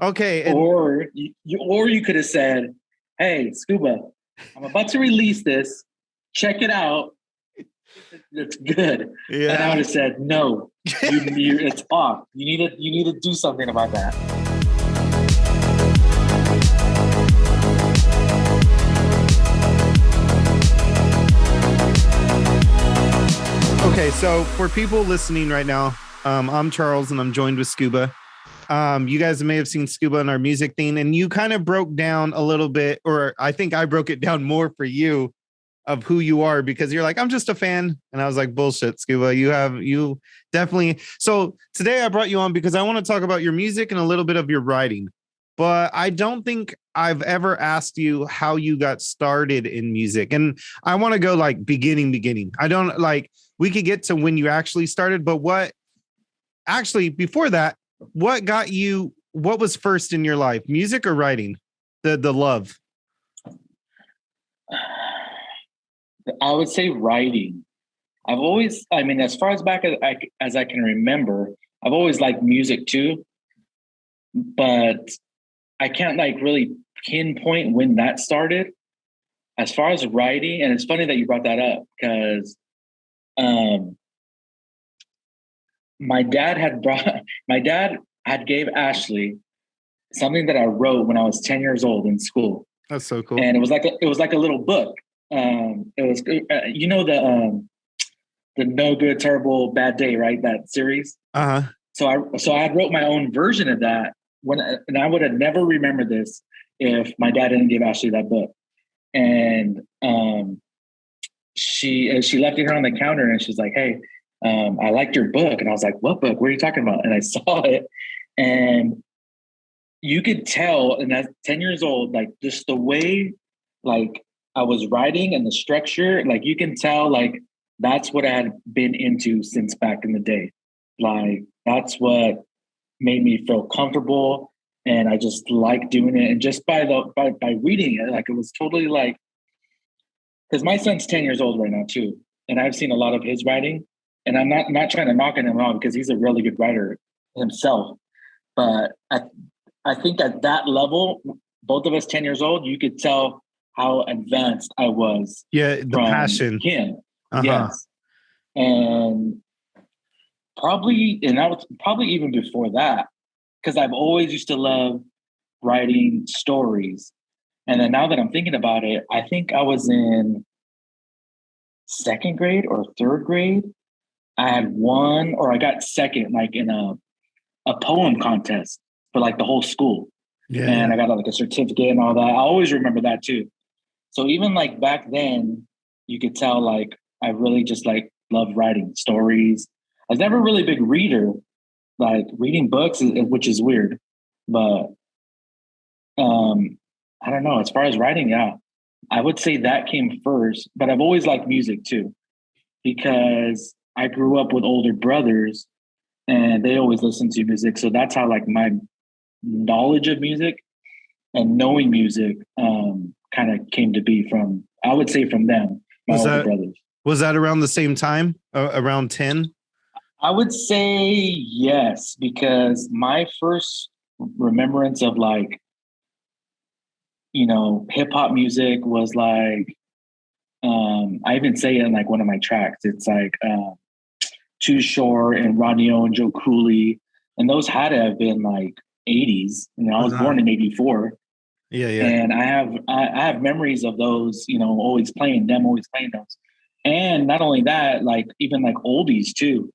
Okay. And Or you could have said, "Hey, Scuba, I'm about to release this. Check it out. It's good." And I would yeah. have said, "No, it's off. You need to do something about that." Okay. So for people listening right now, I'm Charles and I'm joined with Scuba. You guys may have seen Scuba in our music thing, and you kind of broke down a little bit, or I think I broke it down more for you of who you are because you're like, I'm just a fan. And I was like, bullshit, Scuba. You definitely. So today I brought you on because I want to talk about your music and a little bit of your writing. But I don't think I've ever asked you how you got started in music. And I want to go like beginning. I don't like, we could get to when you actually started, but what actually before that, what was first in your life, music or writing? The love. I would say writing. I mean, as far as back as I can remember, I've always liked music too, but I can't like really pinpoint when that started. As far as writing, and it's funny that you brought that up because um, my dad had gave Ashley something that I wrote when I was 10 years old in school, That's so cool. and it was like a little book. It was the No Good Terrible Bad Day, right? That series. Uh-huh. So I had wrote my own version of that and I would have never remembered this if my dad didn't give Ashley that book. And she left it here on the counter and she's like, "Hey, I liked your book." And I was like, "What book? What are you talking about?" And I saw it, and you could tell, and at 10 years old, like just the way like I was writing and the structure, like you can tell like that's what I had been into since back in the day. Like that's what made me feel comfortable and I just like doing it. And just by reading it, like it was totally like because my son's 10 years old right now too. And I've seen a lot of his writing. And I'm not trying to knock him out because he's a really good writer himself. But I think at that level, both of us 10 years old, you could tell how advanced I was Yeah, the from passion. him. Uh-huh. Yes. And that was probably even before that, because I've always used to love writing stories. And then now that I'm thinking about it, I think I was in second grade or third grade. I had won or I got second like in a poem contest for like the whole school. Yeah. And I got like a certificate and all that. I always remember that too. So even like back then, you could tell like I really just like loved writing stories. I was never really a big reader, like reading books, which is weird. But I don't know. As far as writing, yeah, I would say that came first. But I've always liked music too because I grew up with older brothers and they always listened to music. So that's how like my knowledge of music and knowing music kind of came to be from, I would say from them, my Was older that brothers. was that around the same time? Around 10? I would say yes, because my first remembrance of like, hip hop music was like, I even say it in like one of my tracks. It's like Too Short and Ronio and Joe Cooley. And those had to have been like 80s. I was Uh-huh. born in 84. Yeah. And I have memories of those, always playing those. And not only that, like even like oldies too.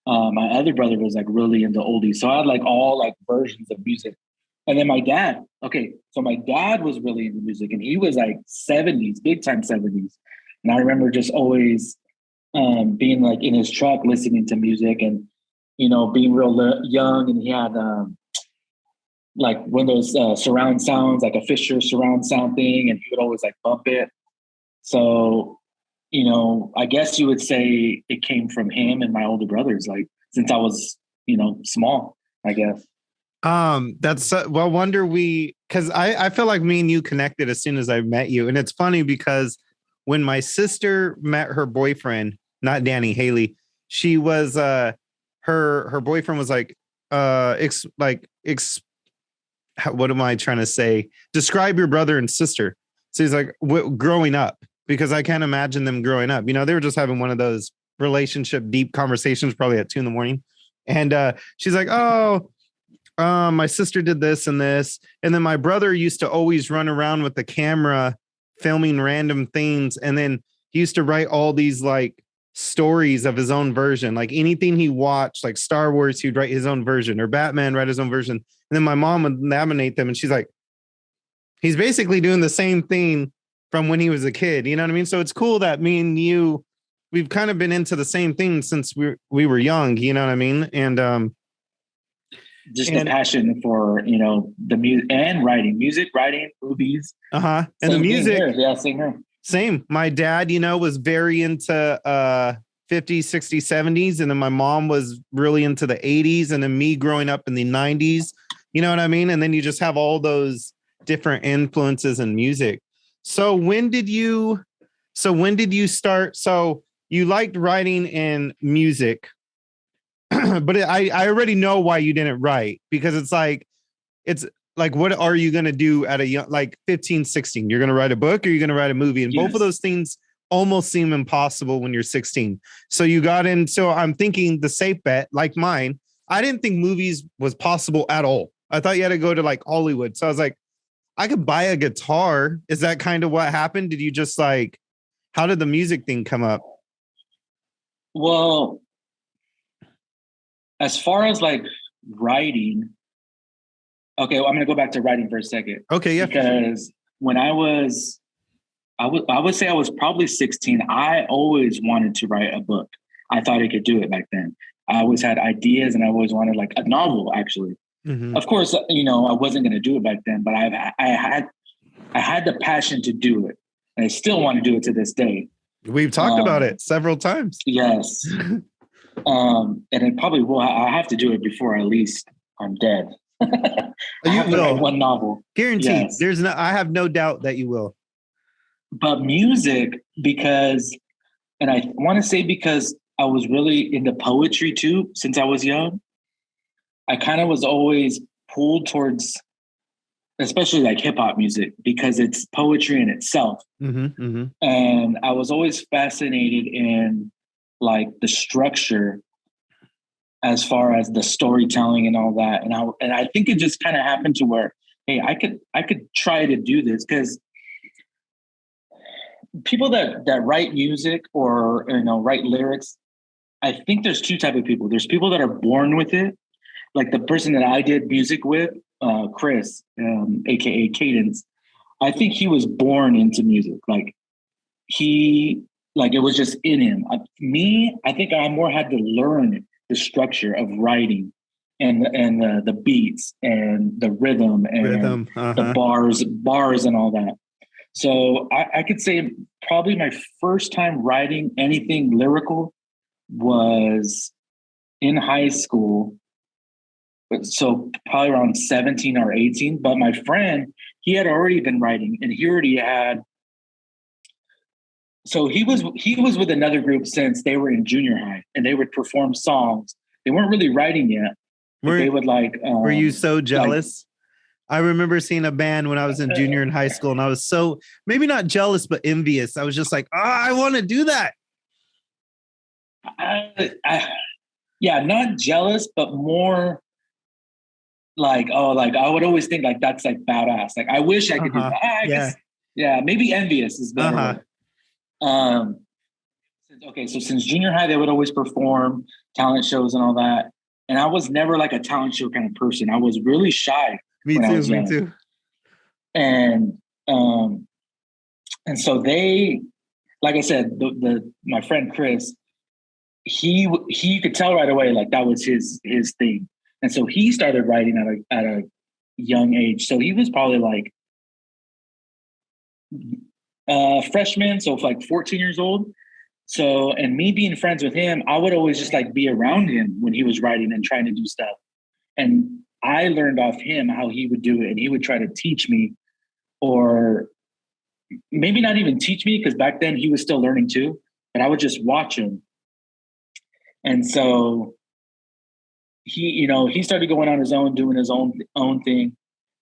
My other brother was like really into oldies. So I had like all like versions of music. And then my dad, okay, so my dad was really into music and he was like 70s, big time 70s. And I remember just always being like in his truck listening to music and, being real young. And he had like one of those surround sounds, like a Fisher surround sound thing. And he would always like bump it. So, I guess you would say it came from him and my older brothers, like since I was, small, I guess. That's well, wonder we because I feel like me and you connected as soon as I met you. And it's funny because when my sister met her boyfriend, not Danny, Haley, she was her boyfriend was like what am I trying to say? Describe your brother and sister. So he's like, growing up, because I can't imagine them growing up. You know, they were just having one of those relationship deep conversations, probably at 2 a.m. And she's like, oh, my sister did this and this. And then my brother used to always run around with the camera filming random things. And then he used to write all these like stories of his own version, like anything he watched, like Star Wars, he'd write his own version, or Batman, write his own version. And then my mom would laminate them. And she's like, he's basically doing the same thing from when he was a kid. You know what I mean? So it's cool that me and you, we've kind of been into the same thing since we were young. You know what I mean? And just the passion for, you know, the music and music, writing, movies. And the music. Yeah, same here. Same. My dad, you know, was very into 50s, 60s, 70s. And then my mom was really into the 80s. And then me growing up in the 90s. You know what I mean? And then you just have all those different influences in music. So when did you start? So you liked writing and music, but I already know why you didn't write, because it's like, what are you going to do at a young, like 15, 16? You're going to write a book, or you're going to write a movie. And both of those things almost seem impossible when you're 16. So you got in. So I'm thinking the safe bet, like mine, I didn't think movies was possible at all. I thought you had to go to like Hollywood. So I was like, I could buy a guitar. Is that kind of what happened? Did you just like, how did the music thing come up? Well, as far as like writing, okay, well, I'm going to go back to writing for a second. Okay, yeah. Because when I would say I was probably 16, I always wanted to write a book. I thought I could do it back then. I always had ideas, and I always wanted like a novel, actually. Mm-hmm. Of course, you know, I wasn't going to do it back then, but I had the passion to do it. And I still want to do it to this day. We've talked about it several times. Yes. And it probably will. I have to do it before at least I'm dead. You will. One novel. Guaranteed. Yes. I have no doubt that you will. But music, because I want to say because I was really into poetry too, since I was young. I kind of was always pulled towards, especially like hip hop music, because it's poetry in itself. Mm-hmm, mm-hmm. And I was always fascinated in like the structure as far as the storytelling and all that. And I think it just kind of happened to where, hey, I could try to do this, because people that write music or, you know, write lyrics, I think there's two types of people. There's people that are born with it. Like the person that I did music with, Chris, aka Cadence, I think he was born into music. Like it was just in him. I think I more had to learn the structure of writing and the beats and the rhythm and the bars and all that. So I could say probably my first time writing anything lyrical was in high school. So probably around 17 or 18. But my friend, he had already been writing, and he already had. So he was with another group since they were in junior high, and they would perform songs. They weren't really writing yet. They would like. Were you so jealous? I remember seeing a band when I was in junior in high school, and I was so, maybe not jealous, but envious. I was just like, I want to do that. Yeah, not jealous, but more like, I would always think like that's like badass. Like I wish I could do that. I guess, maybe envious is better. So since junior high, they would always perform talent shows and all that. And I was never like a talent show kind of person. I was really shy. Me too. And so they, like I said, my friend Chris, he could tell right away, like that was his thing. And so he started writing at a young age. So he was probably like freshman, so like 14 years old. So, and me being friends with him, I would always just like be around him when he was writing and trying to do stuff. And I learned off him how he would do it. And he would try to teach me, or maybe not even teach me, because back then he was still learning too, but I would just watch him. And so he started going on his own, doing his own thing.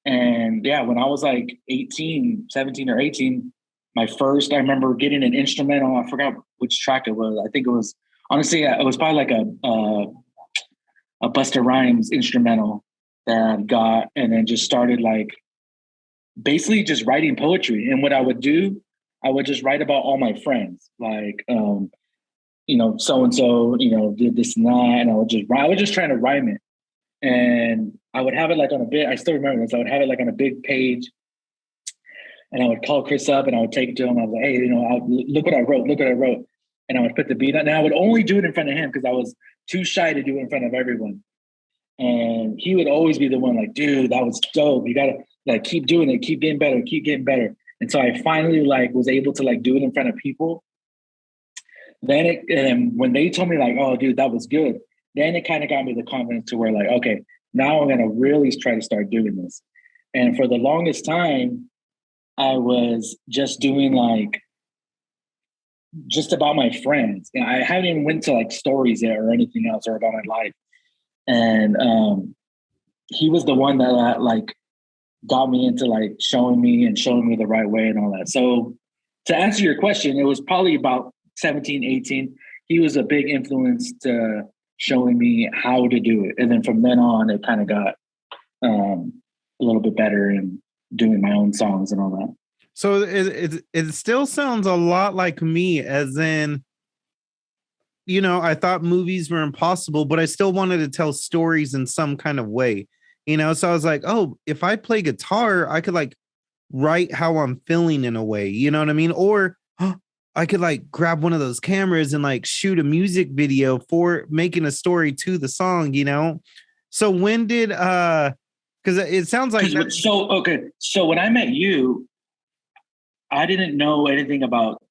And yeah, when I was like 18, 17 or 18, I remember getting an instrumental. I forgot which track it was. I think it was, honestly, it was probably like a Busta Rhymes instrumental that I got, and then just started like basically just writing poetry. And what I would do, I would just write about all my friends, like, so and so, did this and that, and I was just trying to rhyme it, and I would have it like on a bit. I still remember this. I would have it like on a big page, and I would call Chris up, and I would take it to him. I was like, hey, look what I wrote. Look what I wrote, and I would put the beat on. And I would only do it in front of him because I was too shy to do it in front of everyone. And he would always be the one like, dude, that was dope. You gotta like keep doing it, keep getting better, keep getting better. And so I finally like was able to like do it in front of people. And when they told me like, oh, dude, that was good, then it kind of got me the confidence to where like, okay, now I'm gonna really try to start doing this. And for the longest time, I was just doing like just about my friends. And I haven't even went to like stories yet or anything else or about my life. And he was the one that like got me into like showing me the right way and all that. So to answer your question, it was probably about 17, 18. He was a big influence to showing me how to do it. And then from then on, it kind of got a little bit better and doing my own songs and all that. So it still sounds a lot like me, as in, I thought movies were impossible, but I still wanted to tell stories in some kind of way, So I was like, oh, if I play guitar, I could like write how I'm feeling in a way, you know what I mean? Or I could like grab one of those cameras and like shoot a music video for making a story to the song, So when did because it sounds like so when I met you, I didn't know anything about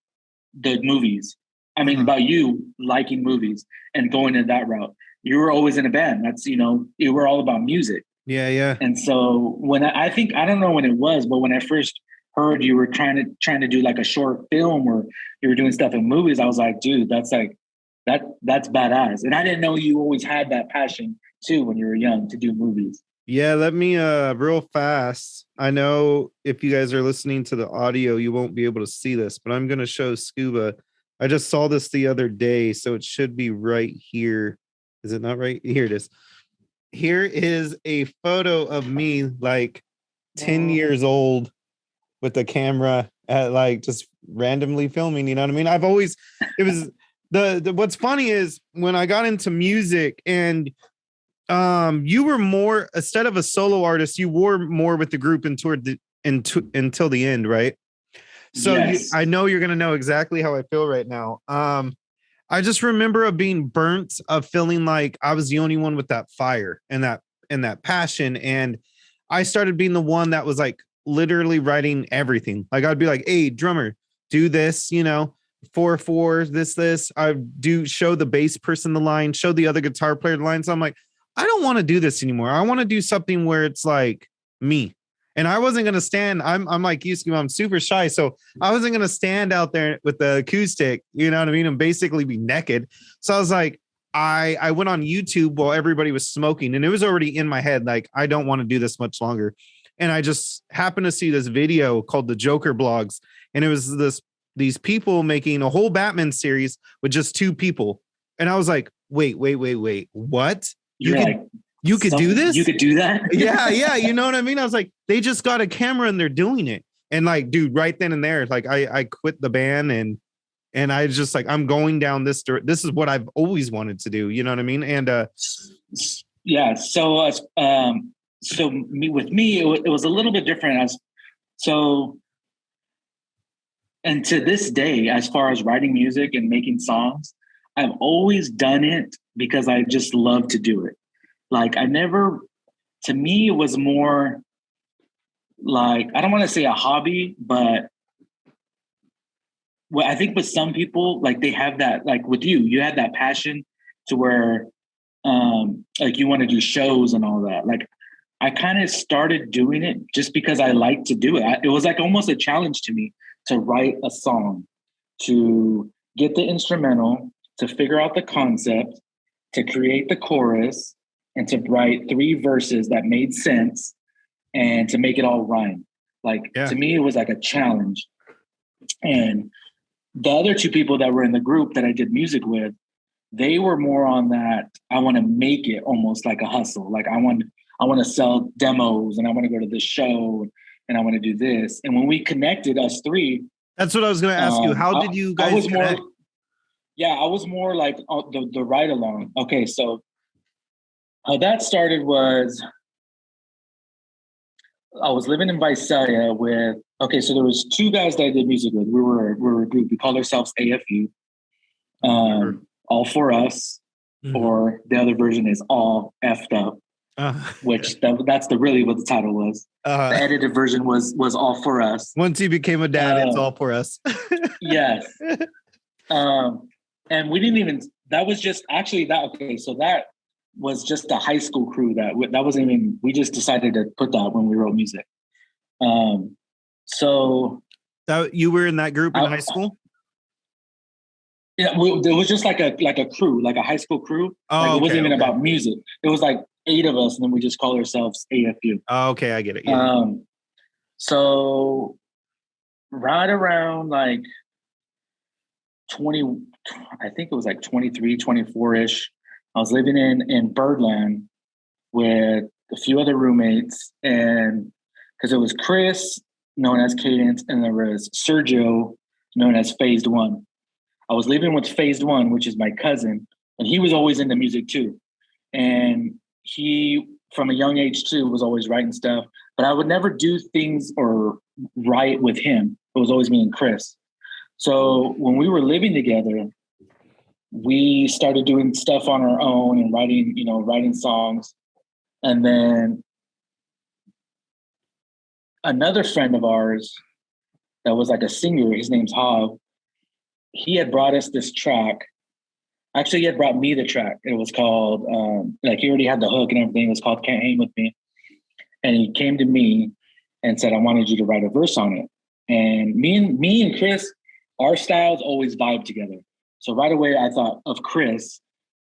the movies. I mean, about you liking movies and going in that route. You were always in a band. That's, you were all about music. Yeah, yeah. And so when I don't know when it was, but when I first heard you were trying to do like a short film or you were doing stuff in movies, I was like, dude, that's like, that's badass. And I didn't know you always had that passion too when you were young to do movies. Yeah, let me real fast. I know if you guys are listening to the audio, you won't be able to see this, but I'm going to show Scuba. I just saw this the other day, so it should be right here. Is it not right? Here it is. Here is a photo of me like 10 years old with the camera at like just randomly filming, you know what I mean? It was the what's funny is when I got into music and you were more, instead of a solo artist, you were more with the group and toured until the end, right? So yes. I know you're gonna know exactly how I feel right now. I just remember of being burnt, of feeling like I was the only one with that fire and that passion, and I started being the one that was like literally writing everything. Like I'd be like, "Hey, drummer, do this," 4/4, this. I do show the bass person the line, show the other guitar player the line. So I'm like, I don't want to do this anymore. I want to do something where it's like me. And I wasn't gonna stand. I'm like you, I'm super shy, so I wasn't gonna stand out there with the acoustic, you know what I mean, and basically be naked. So I was like, I went on YouTube while everybody was smoking, and it was already in my head, like I don't want to do this much longer. And I just happened to see this video called the Joker Blogs, and it was these people making a whole Batman series with just two people, and I was like, wait, what? You could do this? You could do that? Yeah. You know what I mean? I was like, they just got a camera and they're doing it. And like, dude, right then and there, like I quit the band and I just like, I'm going down this is what I've always wanted to do. You know what I mean? And yeah. So with me, it was a little bit different. And to this day, as far as writing music and making songs, I've always done it because I just love to do it. Like to me, it was more like, I don't want to say a hobby, but I think with some people, like they have that, like with you had that passion to where like you want to do shows and all that. Like I kind of started doing it just because I like to do it. It was like almost a challenge to me to write a song, to get the instrumental, to figure out the concept, to create the chorus, and to write 3 verses that made sense, and to make it all rhyme. Like, Yeah. to me, it was like a challenge. And the other two people that were in the group that I did music with, they were more on that. I want to make it almost like a hustle. Like I want to sell demos, and I want to go to this show, and I want to do this. And when we connected, us three, That's what I was going to ask you. How did you guys I was connect? I was more like the ride along. Okay, so how that started was I was living in Visalia with. Okay, so there was two guys that I did music with. We were a group. We called ourselves AFU. All for us, or the other version is all effed up, which that's really what the title was. The edited version was all for us. Once you became a dad, it's all for us. Yes. And we didn't even. That was just actually that. Okay, so that was just a high school crew that wasn't even. We just decided to put that when we wrote music. So that you were in that group in high school. Yeah, it was just like a crew, like a high school crew. Like it wasn't even about music. It was like 8 of us, and then we just call ourselves AFU. Oh, okay, I get it. Yeah. So right around like 20, I think it was like 23, 24-ish, I was living in Birdland with a few other roommates, and because it was Chris, known as Cadence, and there was Sergio, known as Phased One. I was living with Phased One, which is my cousin, and he was always into music too. And he, from a young age too, was always writing stuff. But I would never do things or write with him. It was always me and Chris. So when we were living together, we started doing stuff on our own and writing songs. And then another friend of ours that was like a singer, his name's Hav, he had brought us this track. Actually, he had brought me the track. It was called, he already had the hook and everything. It was called Can't Hang With Me. And he came to me and said, I wanted you to write a verse on it. And me and Chris, our styles always vibe together. So right away, I thought of Chris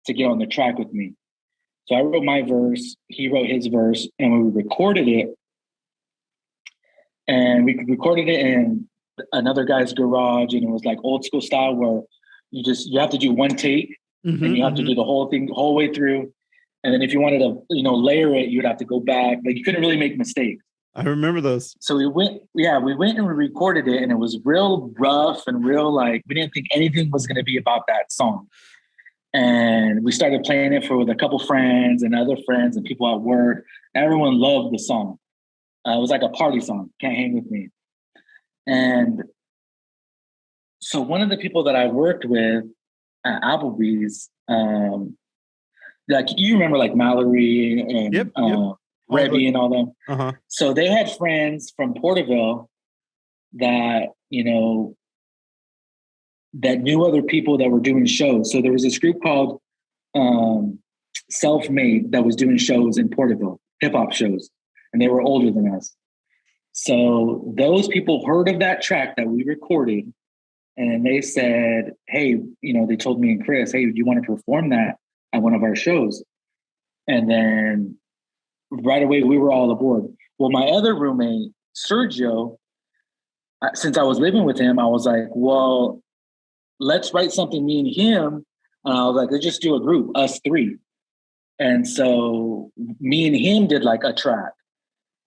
to get on the track with me. So I wrote my verse, he wrote his verse, and we recorded it. And we recorded it in another guy's garage, and it was like old school style where you have to do one take, and you have to do the whole thing the whole way through. And then if you wanted to, layer it, you'd have to go back. Like you couldn't really make mistakes. I remember those. So we went and we recorded it, and it was real rough and real, like, we didn't think anything was going to be about that song. And we started playing it with a couple friends and other friends and people at work. Everyone loved the song. It was like a party song, Can't Hang With Me. And so one of the people that I worked with at Applebee's, like you remember like Mallory and Rebby and all them. So they had friends from Porterville that, that knew other people that were doing shows. So there was this group called Self-Made that was doing shows in Porterville, hip hop shows, and they were older than us. So those people heard of that track that we recorded, and they said, hey, they told me and Chris, hey, do you want to perform that at one of our shows? And then right away, we were all aboard. Well, my other roommate, Sergio, since I was living with him, I was like, well, let's write something, me and him. And I was like, let's just do a group, us three. And so me and him did like a track.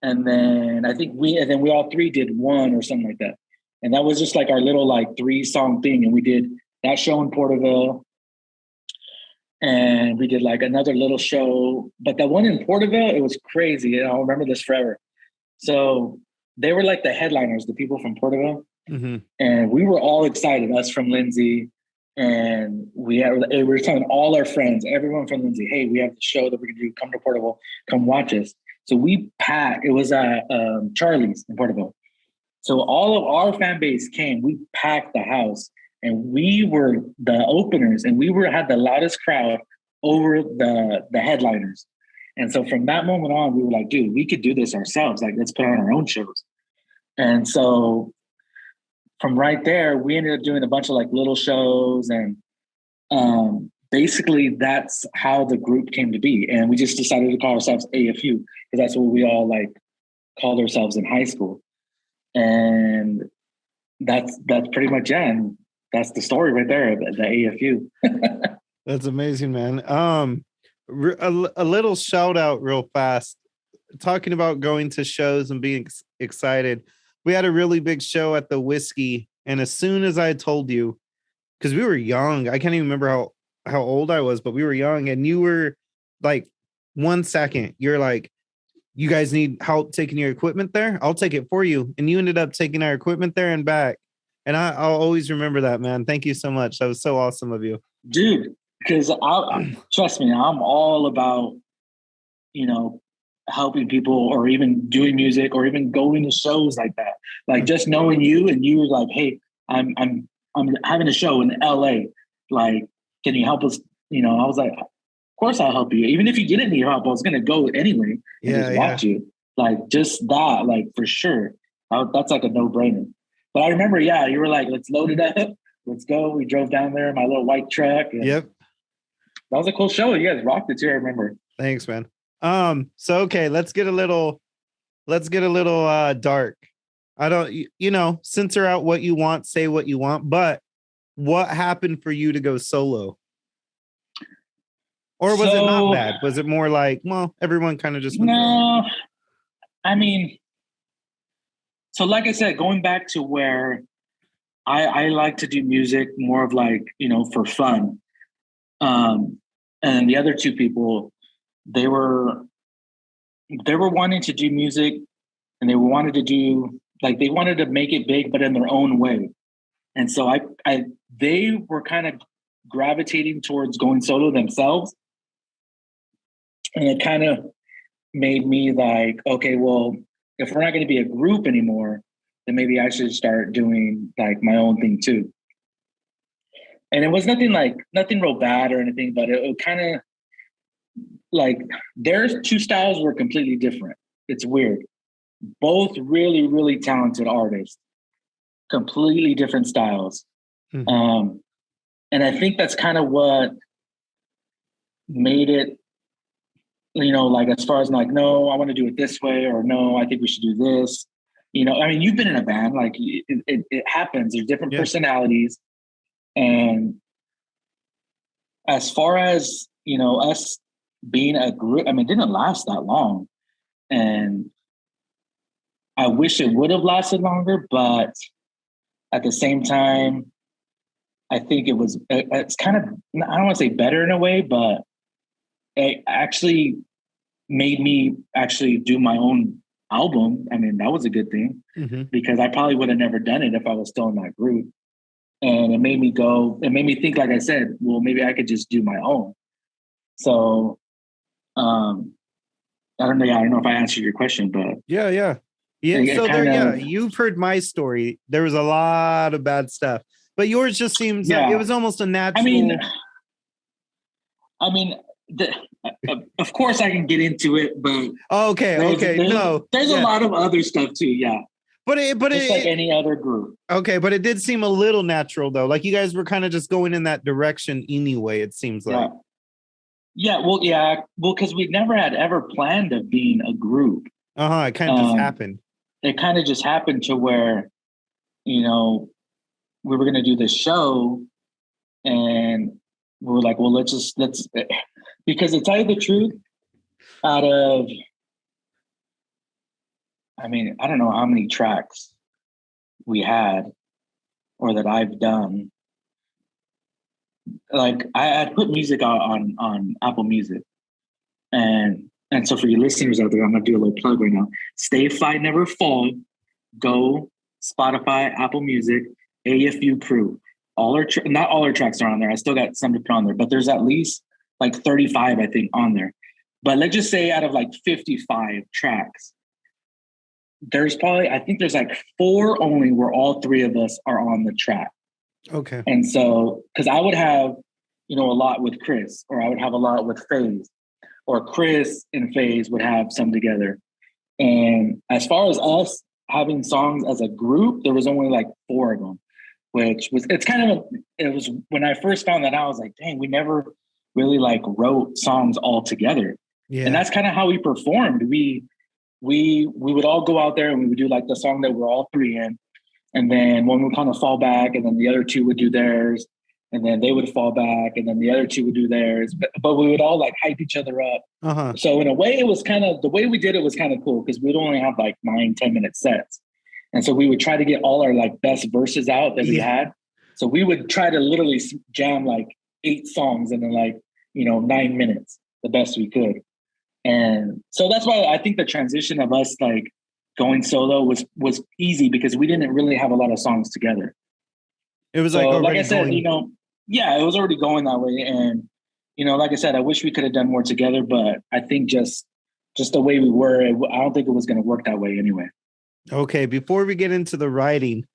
And then I think we all three did one or something like that. And that was just like our little like 3-song thing. And we did that show in Porterville. And we did like another little show. But that one in Porterville, it was crazy. And I'll remember this forever. So they were like the headliners, the people from Porterville. And we were all excited, us from Lindsay. And we were telling all our friends, everyone from Lindsay, hey, we have the show that we're going to do. Come to Porterville, come watch us. So we packed, it was at Charlie's in Porterville. So all of our fan base came, we packed the house, and we were the openers, and we had the loudest crowd over the headliners. And so from that moment on, we were like, dude, we could do this ourselves. Like, let's put on our own shows. And so from right there, we ended up doing a bunch of like little shows, and basically that's how the group came to be. And we just decided to call ourselves AFU because that's what we all like called ourselves in high school. And that's pretty much it. And that's the story right there, the AFU. That's amazing, man. A little shout out real fast. Talking about going to shows and being excited. We had a really big show at the Whiskey, and as soon as I told you, because we were young, I can't even remember how old I was, but we were young, and you were like 1 second, you're like, you guys need help taking your equipment there? I'll take it for you. And you ended up taking our equipment there and back. And I'll always remember that, man. Thank you so much. That was so awesome of you. Dude, because trust me, I'm all about, helping people, or even doing music, or even going to shows like that. Like just knowing you, and you were like, hey, I'm having a show in LA. Like, can you help us? I was like, of course I'll help you. Even if you didn't need help, I was gonna go anyway and just watch you. Like just that, like for sure. That's like a no-brainer. But I remember, you were like, let's load it up. Let's go. We drove down there in my little white truck. Yep. That was a cool show. You guys rocked it too, I remember. Thanks, man. So okay, let's get a little dark. I don't, censor out what you want, say what you want, but what happened for you to go solo? Or was it not bad? Was it more like, well, everyone kind of just went no, I mean, so like I said, going back to where I like to do music more of like, for fun. And the other two people, they wthey were wanting to do music, and they wanted to do, like, they wanted to make it big, but in their own way. And so they were kind of gravitating towards going solo themselves. And it kind of made me like, okay, well, if we're not going to be a group anymore, then maybe I should start doing like my own thing too. And it was nothing real bad or anything, but it kind of like their two styles were completely different. It's weird. Both really, really talented artists, completely different styles. Mm-hmm. And I think that's kind of what made it, like as far as like, no, I want to do it this way, or no, I think we should do this. I mean, you've been in a band, like it happens. There's different personalities. And as far as, us being a group, I mean, it didn't last that long. And I wish it would have lasted longer, but at the same time, I think it's kind of, I don't want to say better in a way, but it actually made me actually do my own album. I mean, that was a good thing, because I probably would have never done it if I was still in that group. And it made me think, like I said, well, maybe I could just do my own. So, I don't know if I answered your question, but yeah. So you've heard my story. There was a lot of bad stuff, but yours just seems like it was almost a natural. I mean, of course I can get into it, but there's a lot of other stuff too. Yeah. But just like any other group. Okay, but it did seem a little natural though. Like you guys were kind of just going in that direction anyway, it seems like. Well, because we never had ever planned of being a group. It kind of just happened. It kind of just happened to where, we were going to do this show, and we were like, well, let's, because to tell you the truth, out of, I mean, I don't know how many tracks we had or that I've done. Like I had put music on Apple Music. And so for you listeners out there, I'm going to do a little plug right now. Stay Fly Never Fall. Go Spotify, Apple Music, AFU Crew. Not all our tracks are on there. I still got some to put on there, but there's at least like 35, I think, on there. But let's just say out of like 55 tracks, there's like 4 only where all 3 of us are on the track. Okay. And so, because I would have, a lot with Chris, or I would have a lot with FaZe, or Chris and FaZe would have some together. And as far as us having songs as a group, there was only like 4 of them, it was when I first found that out, I was like, dang, we never really like wrote songs all together. Yeah. And that's kind of how we performed. we would all go out there and we would do like the song that we're all three in. And then one would kind of fall back, and then the other two would do theirs, and then they would fall back, and then the other two would do theirs. But we would all like hype each other up. Uh-huh. So in a way, it was kind of, the way we did it was kind of cool because we'd only have like 9-10 minute sets. And so we would try to get all our like best verses out that we had. So we would try to literally jam like 8 songs in like, 9 minutes, the best we could. And so that's why I think the transition of us like going solo was easy because we didn't really have a lot of songs together. It was so, like I said, it was already going that way. And, like I said, I wish we could have done more together, but I think just the way we were, I don't think it was going to work that way anyway. Okay, before we get into the writing,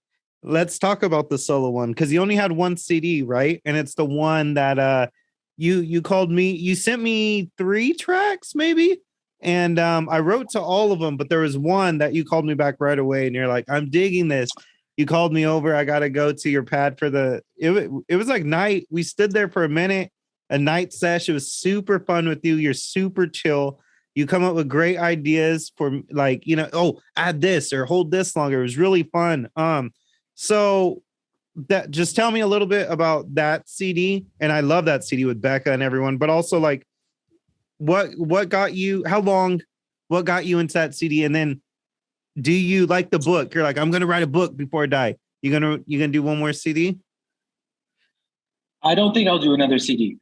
let's talk about the solo one because you only had one CD, right? And it's the one that you called me, you sent me 3 tracks maybe, and I wrote to all of them, but there was one that you called me back right away, and you're like, I'm digging this. You called me over. I got to go to your pad for it was like night. We stood there for a night sesh. It was super fun with you. You're super chill. You come up with great ideas for like, add this or hold this longer. It was really fun. So that, just tell me a little bit about that CD. And I love that CD with Becca and everyone, but also like what got you, what got you into that CD? And then do you like the book? You're like, I'm going to write a book before I die. You going to do one more CD? I don't think I'll do another CD.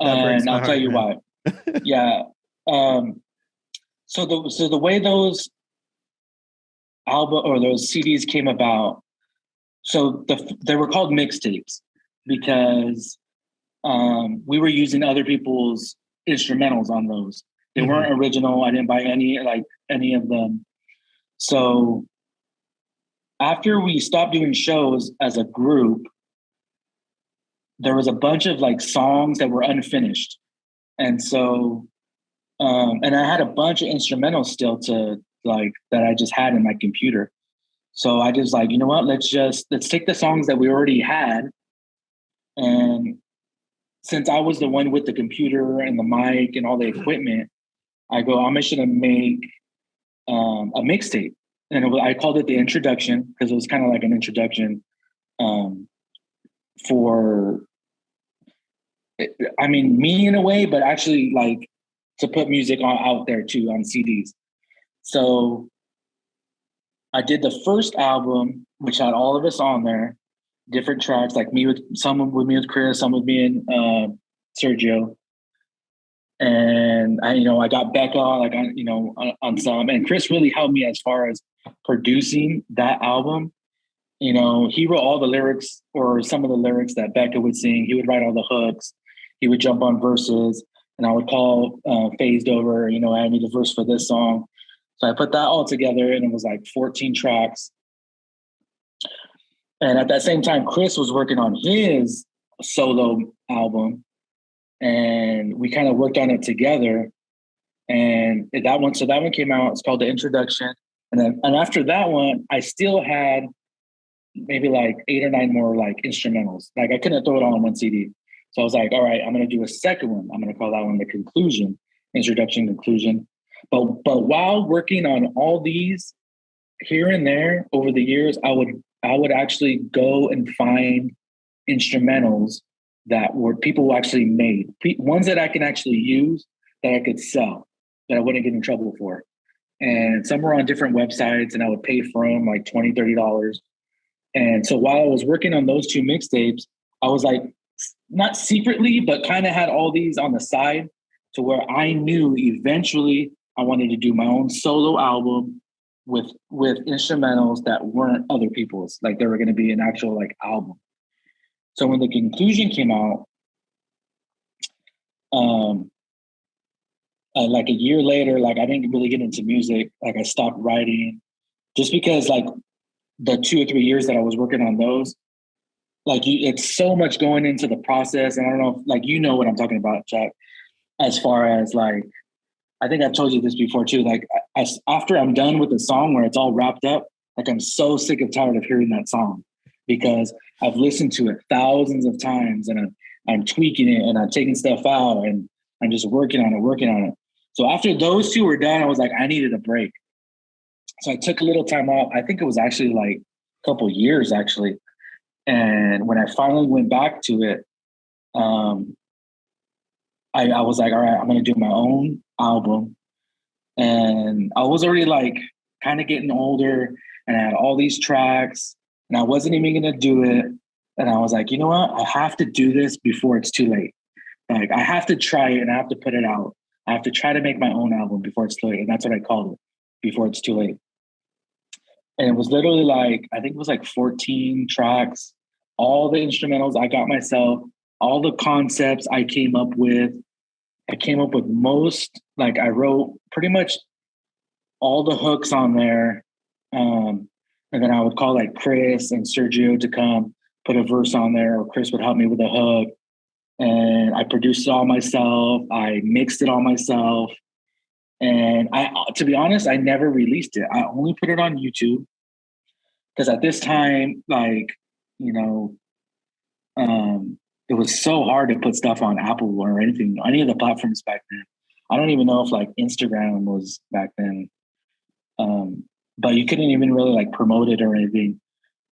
And I'll tell you why. Yeah. So the way those album or those CDs came about, so they were called mixtapes because we were using other people's instrumentals on those. They weren't original. I didn't buy any of them. So after we stopped doing shows as a group, there was a bunch of like songs that were unfinished. And so, and I had a bunch of instrumentals still to like, that I just had in my computer. So I just like, you know what, let's take the songs that we already had. And since I was the one with the computer and the mic and all the equipment, I go, I'm just gonna make a mixtape. And I called it The Introduction because it was kind of like an introduction for, I mean, me in a way, but actually like to put music out there too on CDs. So I did the first album, which had all of us on there, different tracks, like some with me with Chris, some with me and Sergio. And I got Becca on some, and Chris really helped me as far as producing that album. He wrote all the lyrics or some of the lyrics that Becca would sing. He would write all the hooks. He would jump on verses, and I would call phased over, I need a verse for this song. So I put that all together, and it was like 14 tracks. And at that same time, Chris was working on his solo album, and we kind of worked on it together. And that one came out. It's called The Introduction. And after that one, I still had maybe like 8 or 9 more like instrumentals. Like I couldn't throw it all on one CD. So I was like, all right, I'm going to do a second one. I'm going to call that one The Conclusion, Introduction, Conclusion. But while working on all these here and there over the years, I would actually go and find instrumentals that were people actually made, ones that I can actually use, that I could sell, that I wouldn't get in trouble for. And some were on different websites, and I would pay for them like $20, $30. And so while I was working on those 2 mixtapes, I was like, not secretly, but kind of had all these on the side to where I knew eventually I wanted to do my own solo album with instrumentals that weren't other people's, like they were going to be an actual like album. So when The Conclusion came out, like a year later, like I didn't really get into music. Like I stopped writing just because like the 2 or 3 years that I was working on those, like it's so much going into the process. And I don't know if like, what I'm talking about, Jack, as far as like, I think I've told you this before too. Like after I'm done with the song where it's all wrapped up, like I'm so sick and tired of hearing that song because I've listened to it thousands of times and I'm tweaking it and I'm taking stuff out and I'm just working on it. So after those two were done, I was like, I needed a break. So I took a little time off. I think it was actually like a couple years actually. And when I finally went back to it, I was like, all right, I'm going to do my own album. And I was already like kind of getting older and I had all these tracks and I wasn't even going to do it. And I was like, you know what? I have to do this before it's too late. Like I have to try it and I have to put it out. I have to try to make my own album before it's too late. And that's what I called it, before it's too late. And it was literally like, I think it was like 14 tracks, all the instrumentals I got myself, all the concepts I came up with. I came up with most, like I wrote pretty much all the hooks on there. And then I would call like Chris and Sergio to come put a verse on there, or Chris would help me with a hook. And I produced it all myself. I mixed it all myself. And to be honest, I never released it. I only put it on YouTube because at this time, like, you know, it was so hard to put stuff on Apple or anything, any of the platforms back then. I don't even know if like Instagram was back then. But you couldn't even really like promote it or anything.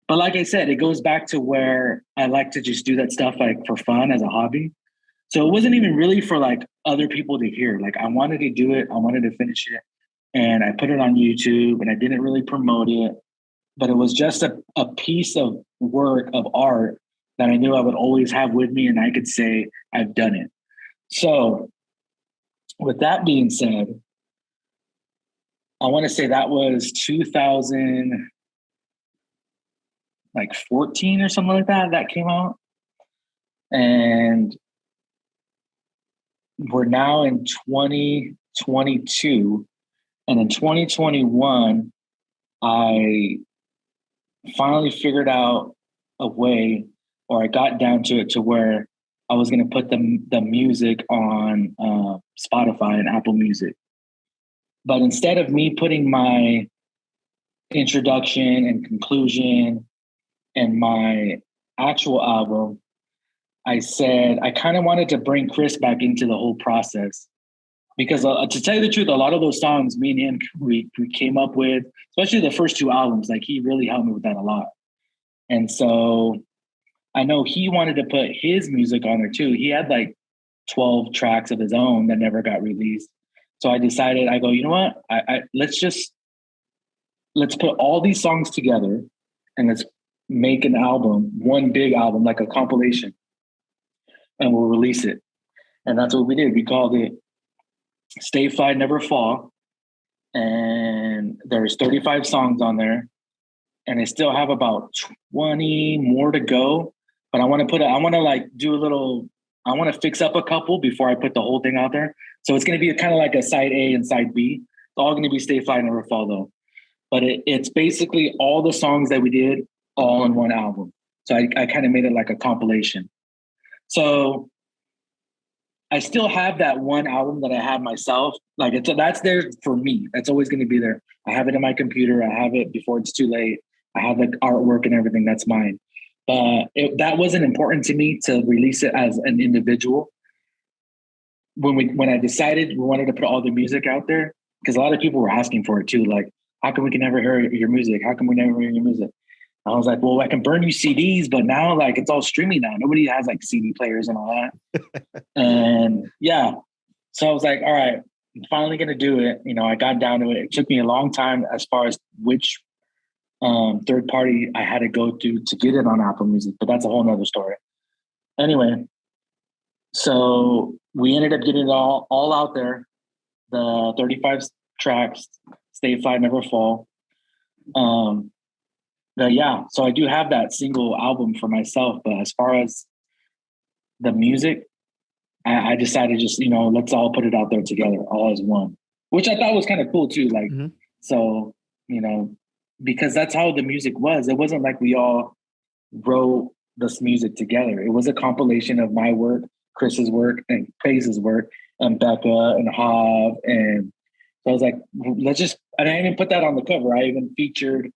But like I said, it goes back to where I like to just do that stuff like for fun as a hobby. So it wasn't even really for like other people to hear. Like I wanted to do it. I wanted to finish it. And I put it on YouTube and I didn't really promote it. But it was just a piece of work, of art that I knew I would always have with me and I could say, I've done it. So with that being said, I want to say that was 2014 or something like that came out. And we're now in 2022. And in 2021, I finally figured out a way, or I got down to it to where I was going to put the music on Spotify and Apple Music. But instead of me putting my introduction and conclusion and my actual album, I said I kind of wanted to bring Chris back into the whole process. Because to tell you the truth, a lot of those songs, me and him, we came up with, especially the first two albums, like he really helped me with that a lot. And so I know he wanted to put his music on there too. He had like 12 tracks of his own that never got released. So I decided, I go, you know what? Let's put all these songs together and let's make an album, one big album, like a compilation, and we'll release it. And that's what we did. We called it Stay Fly, Never Fall. And there's 35 songs on there. And I still have about 20 more to go. But I want to fix up a couple before I put the whole thing out there. So it's going to be kind of like a side A and side B. It's all going to be Stay Fly, Never Fall though. But it's basically all the songs that we did all in one album. So I kind of made it like a compilation. So I still have that one album that I had myself. Like that's there for me. That's always going to be there. I have it in my computer. I have it before it's too late. I have the artwork and everything. That's mine. But that wasn't important to me to release it as an individual. When I decided we wanted to put all the music out there, because a lot of people were asking for it too. Like, how come we can never hear your music? How come we never hear your music? I was like, well, I can burn you CDs, but now like it's all streaming now. Nobody has like CD players and all that. And yeah, so I was like, all right, I'm finally going to do it. You know, I got down to it. It took me a long time as far as which third party I had to go through to get it on Apple Music, but that's a whole nother story. Anyway, so we ended up getting it all out there. The 35 tracks, Stay Fly, Never Fall. Yeah, so I do have that single album for myself, but as far as the music, I decided just, you know, let's all put it out there together, all as one, which I thought was kind of cool too. Like, So, you know, because that's how the music was. It wasn't like we all wrote this music together. It was a compilation of my work, Chris's work, and Faze's work, and Becca and Hav. And so I was like, and I even put that on the cover. I even featured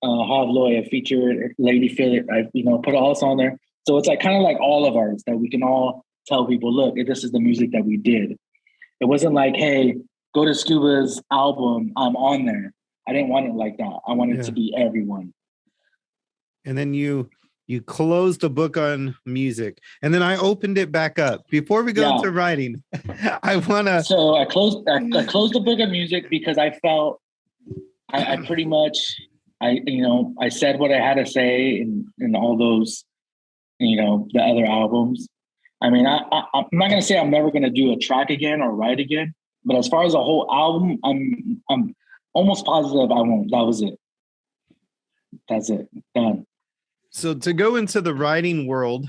Hav Loy, I featured Lady Phillip. I, put all this on there. So it's like kind of like all of ours that we can all tell people, look, this is the music that we did. It wasn't like, hey, go to Scuba's album, I'm on there. I didn't want it like that. I wanted it to Yeah. be everyone. And then you closed the book on music, and then I opened it back up. Before we go Yeah. into writing, I wanna. So I closed the book of music because I felt I pretty much I said what I had to say in all those, the other albums. I mean, I'm not gonna say I'm never gonna do a track again or write again, but as far as a whole album, I'm almost positive I won't. That was it. That's it. Done. So to go into the writing world,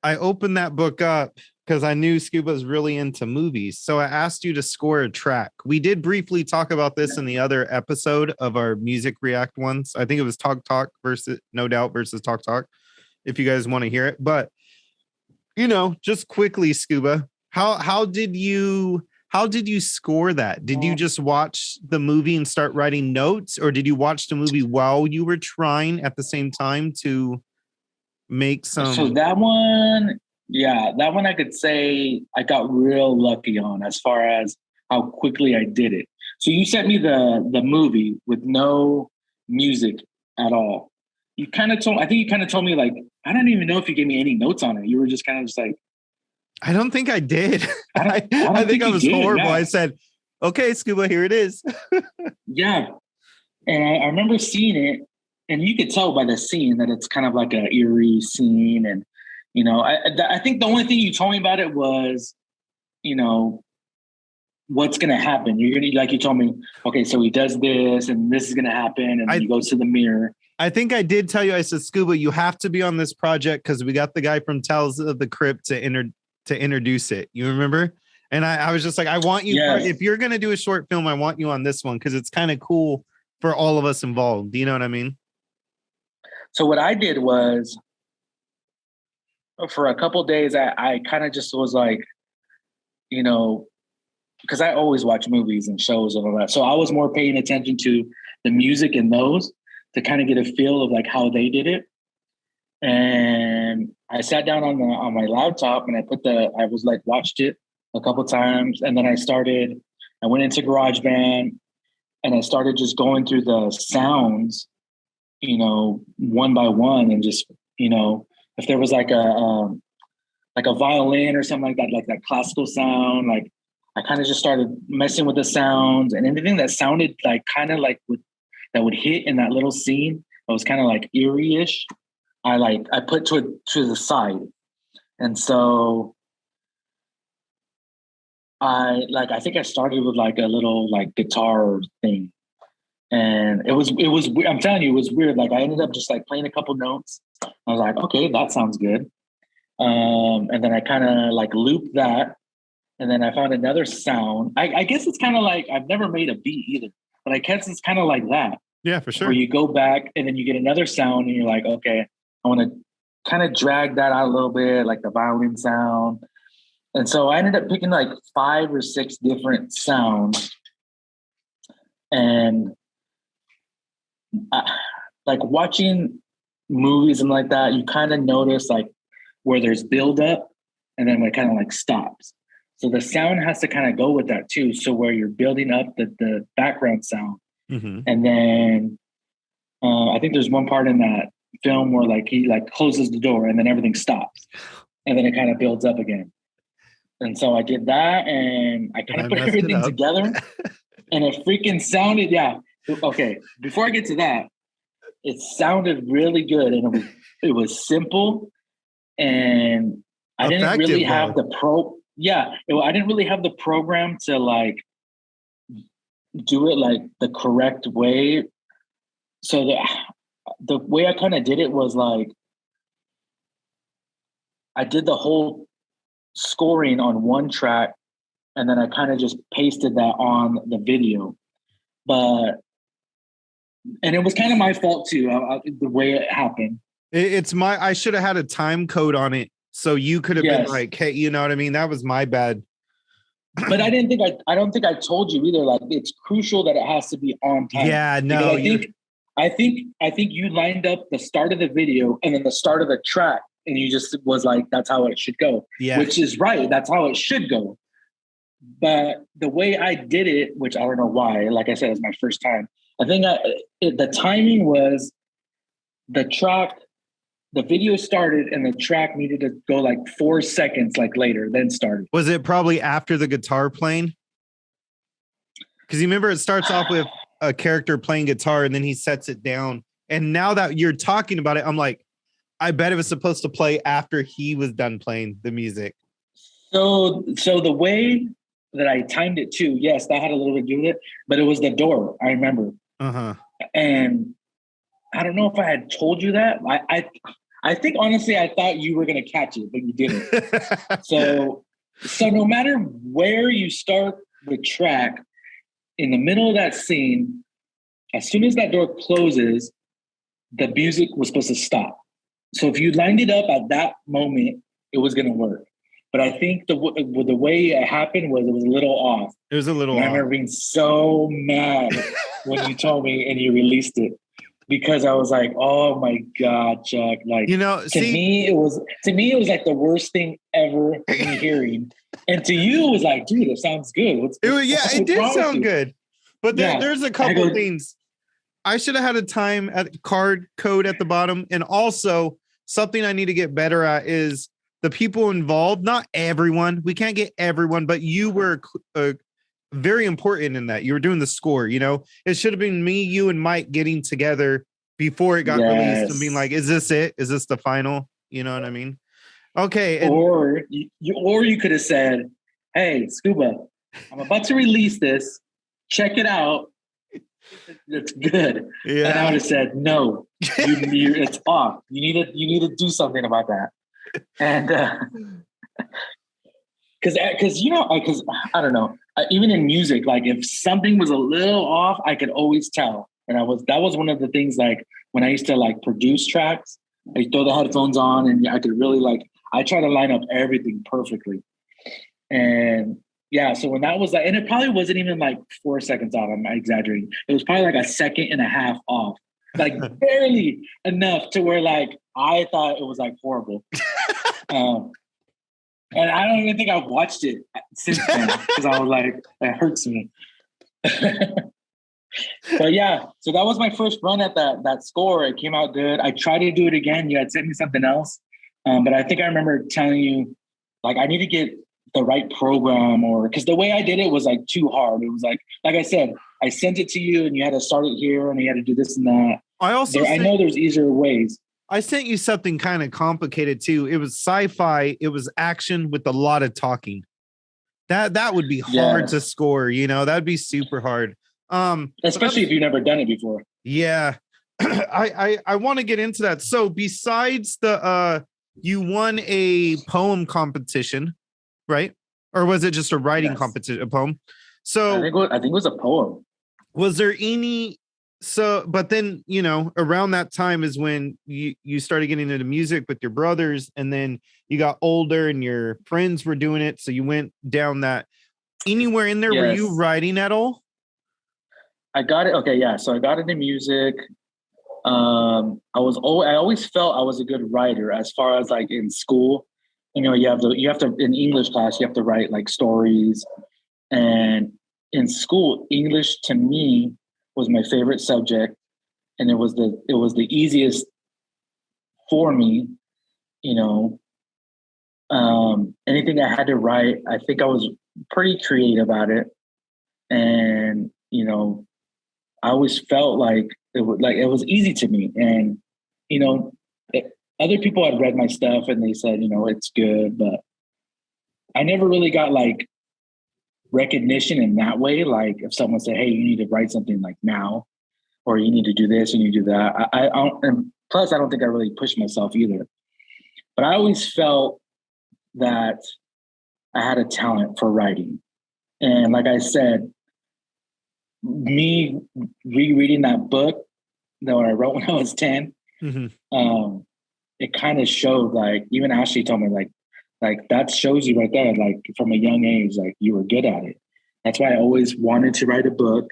I opened that book up because I knew Scuba's really into movies. So I asked you to score a track. We did briefly talk about this in the other episode of our music react ones. I think it was Talk Talk versus No Doubt versus Talk Talk, if you guys want to hear it. But just quickly, Scuba, how did you score that? Did you just watch the movie and start writing notes, or did you watch the movie while you were trying at the same time to make some? So that one, that one I could say I got real lucky on as far as how quickly I did it. So you sent me the movie with no music at all. I think you kind of told me, like, I don't even know if you gave me any notes on it. You were just kind of just like, I don't think I did. I think I was horrible. Yeah. I said, okay, Scuba, here it is. Yeah. And I remember seeing it, and you could tell by the scene that it's kind of like an eerie scene. And, I think the only thing you told me about it was, what's going to happen. Like you told me, okay, so he does this and this is going to happen. And then he goes to the mirror. I think I did tell you, I said, Scuba, you have to be on this project because we got the guy from Tales of the Crypt to introduce it. You remember? And I was just like, I want you, if you're going to do a short film, I want you on this one because it's kind of cool for all of us involved. Do you know what I mean? So what I did was, for a couple of days, I kind of just was like, because I always watch movies and shows and all that. So I was more paying attention to the music in those to kind of get a feel of like how they did it. And I sat down on my laptop and I was like, watched it a couple times. And then I went into GarageBand and I started just going through the sounds, one by one, and just, if there was like a violin or something like that classical sound, like I kind of just started messing with the sounds, and anything that sounded like kind of like that would hit in that little scene that was kind of like eerie-ish, I put to the side. And so I think I started with like a little like guitar thing. And it was I'm telling you, it was weird. Like I ended up just like playing a couple notes. I was like, okay, that sounds good. And then I kind of like looped that. And then I found another sound. I guess it's kind of like, I've never made a beat either, but I guess it's kind of like that. Yeah, for sure. Where you go back and then you get another sound and you're like, okay, I want to kind of drag that out a little bit, like the violin sound. And so I ended up picking like 5 or 6 different sounds. And like watching movies and like that, you kind of notice like where there's buildup and then it kind of like stops. So the sound has to kind of go with that too. So where you're building up the background sound. Mm-hmm. And then I think there's one part in that film where like he like closes the door and then everything stops. And then it kind of builds up again. And so I did that and I kind of put everything together and it freaking sounded, yeah. Okay, before I get to that, it sounded really good and it was simple and I didn't really have the I didn't really have the program to like do it like the correct way. So the way I kind of did it was like I did the whole scoring on one track and then I kind of just pasted that on the video. And it was kind of my fault too, the way it happened. I should have had a time code on it. So you could have been like, hey, you know what I mean? That was my bad. But I don't think I told you either. Like it's crucial that it has to be on time. Yeah, no. I think you lined up the start of the video and then the start of the track. And you just was like, that's how it should go. Yeah. Which is right. That's how it should go. But the way I did it, which I don't know why, like I said, it's my first time. I think the timing was the track, the video started and the track needed to go like 4 seconds like later, then started. Was it probably after the guitar playing? Because you remember it starts off with a character playing guitar and then he sets it down. And now that you're talking about it, I'm like, I bet it was supposed to play after he was done playing the music. So the way that I timed it too, yes, that had a little bit to do with it, but it was the door, I remember. Uh-huh. And I don't know if I had told you that. I think honestly I thought you were gonna catch it, but you didn't. So no matter where you start the track, in the middle of that scene, as soon as that door closes, the music was supposed to stop. So if you lined it up at that moment, it was gonna work. But I think the way it happened was it was a little off. It was a little and off. I remember being so mad when you told me and you released it, because I was like, "Oh my God, Chuck!" Like, to me, it was like the worst thing ever me hearing, and to you, it was like, "Dude, it sounds good." It did sound good, but there's a couple things. I should have had a time at card code at the bottom, and also something I need to get better at is the people involved. Not everyone. We can't get everyone, but you were very important in that. You were doing the score. You know, it should have been me, you, and Mike getting together before it got released and being like, "Is this it? Is this the final?" You know what I mean? Okay. And or you could have said, "Hey, Scuba, I'm about to release this. Check it out. It's good." Yeah. And I would have said, "No, it's off. You need to do something about that." And because I don't know, even in music, like if something was a little off, I could always tell. And that was one of the things, like when I used to like produce tracks, I throw the headphones on and I could really I try to line up everything perfectly. And yeah, so when that was and it probably wasn't even like 4 seconds off. I'm exaggerating. It was probably like a second and a half off, like barely enough to where like I thought it was like horrible. And I don't even think I've watched it since then because I was like, it hurts me. But yeah, so that was my first run at that score. It came out good. I tried to do it again. You had sent me something else. But I think I remember telling you, like, I need to get the right program, or because the way I did it was like too hard. It was like I said, I sent it to you and you had to start it here and you had to do this and that. I know there's easier ways. I sent you something kind of complicated too. It was sci-fi. It was action with a lot of talking. That would be hard to score. You know, that'd be super hard. Especially if you've never done it before. Yeah. I want to get into that. So besides the you won a poem competition, right? Or was it just a writing competition, a poem? So I think it was a poem. Was there any but then, you know, around that time is when you started getting into music with your brothers, and then you got older and your friends were doing it. So you went down that. Anywhere in there, were you writing at all? I got it. Okay. Yeah. So I got into music. I always felt I was a good writer as far as like in school. You know, you have to in English class, you have to write like stories. And in school, English to me was my favorite subject, and it was the easiest for me. You know, anything I had to write, I think I was pretty creative at it, and you know, I always felt like it was easy to me. And you know, other people had read my stuff and they said, you know, it's good, but I never really got like recognition in that way. Like if someone said, "Hey, you need to write something like now," or "You need to do this and you do that." I don't, and plus I don't think I really pushed myself either. But I always felt that I had a talent for writing. And like I said, me rereading that book that I wrote when I was 10, it kind of showed, like, even Ashley told me, like that shows you right there, like from a young age, like you were good at it. That's why I always wanted to write a book.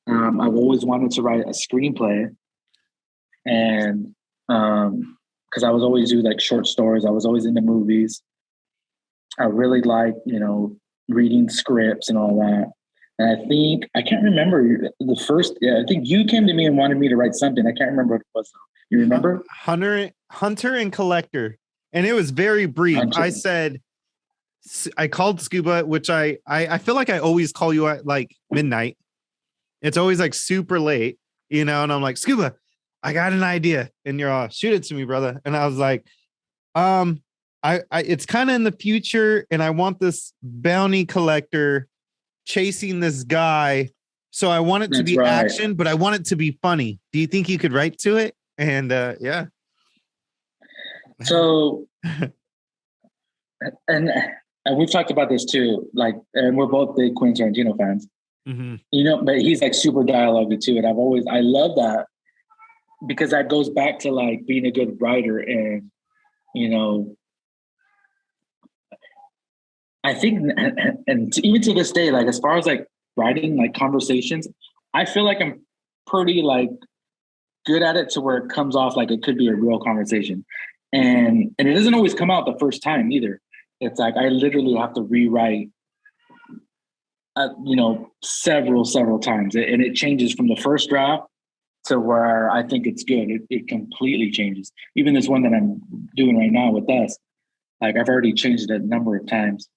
I've always wanted to write a screenplay. And because I was always do like short stories. I was always into movies. I really like, you know, reading scripts and all that. And I think I can't remember the first. Yeah, I think you came to me and wanted me to write something. I can't remember what it was. You remember? Hunter and Collector, and it was very brief. Hunter. I called Scuba, which I feel like I always call you at like midnight. It's always like super late, you know, and I'm like, Scuba, I got an idea, and you're all, shoot it to me, brother. And I was like, I it's kind of in the future, and I want this bounty collector chasing this guy. So I want it to be action, but I want it to be funny. Do you think you could write to it? And yeah. So and we've talked about this too, like, and we're both big Quentin Tarantino fans. Mm-hmm. You know, but he's like super dialogue too. And I love that because that goes back to like being a good writer. And, you know, I think, and even to this day, like as far as like writing like conversations, I feel like I'm pretty like good at it to where it comes off like it could be a real conversation. And it doesn't always come out the first time either. It's like I literally have to rewrite you know, several times. And it changes from the first draft to where I think it's good. It completely changes. Even this one that I'm doing right now with us, like I've already changed it a number of times.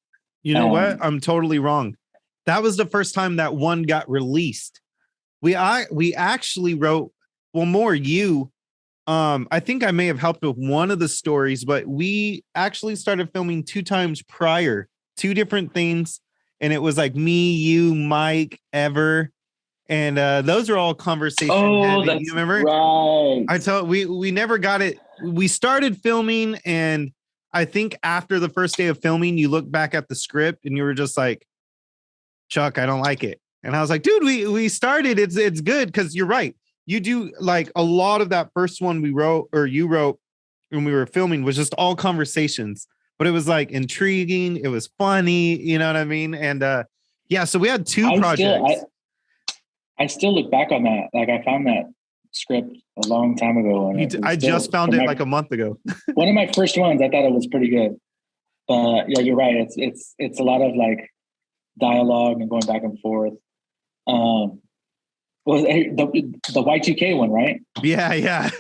You know what? I'm totally wrong. That was the first time that one got released. We actually wrote, well, more you. I think I may have helped with one of the stories, but we actually started filming 2 times prior, 2 different things. And it was like me, you, Mike, Ever. And those are all conversation heavy. That's you remember? Right. We never got it. We started filming, and I think after the first day of filming, you look back at the script and you were just like, Chuck, I don't like it. And I was like, dude, we started. It's good, because you're right. You do like a lot of that first one we wrote, or you wrote when we were filming, was just all conversations. But it was like intriguing. It was funny. You know what I mean? And yeah, so we had 2 projects. I still look back on that. Like I found that script a long time ago. And I just found it like a month ago. One of my first ones, I thought it was pretty good. But yeah, you're right. It's a lot of like dialogue and going back and forth. Was the Y2K one, right? Yeah.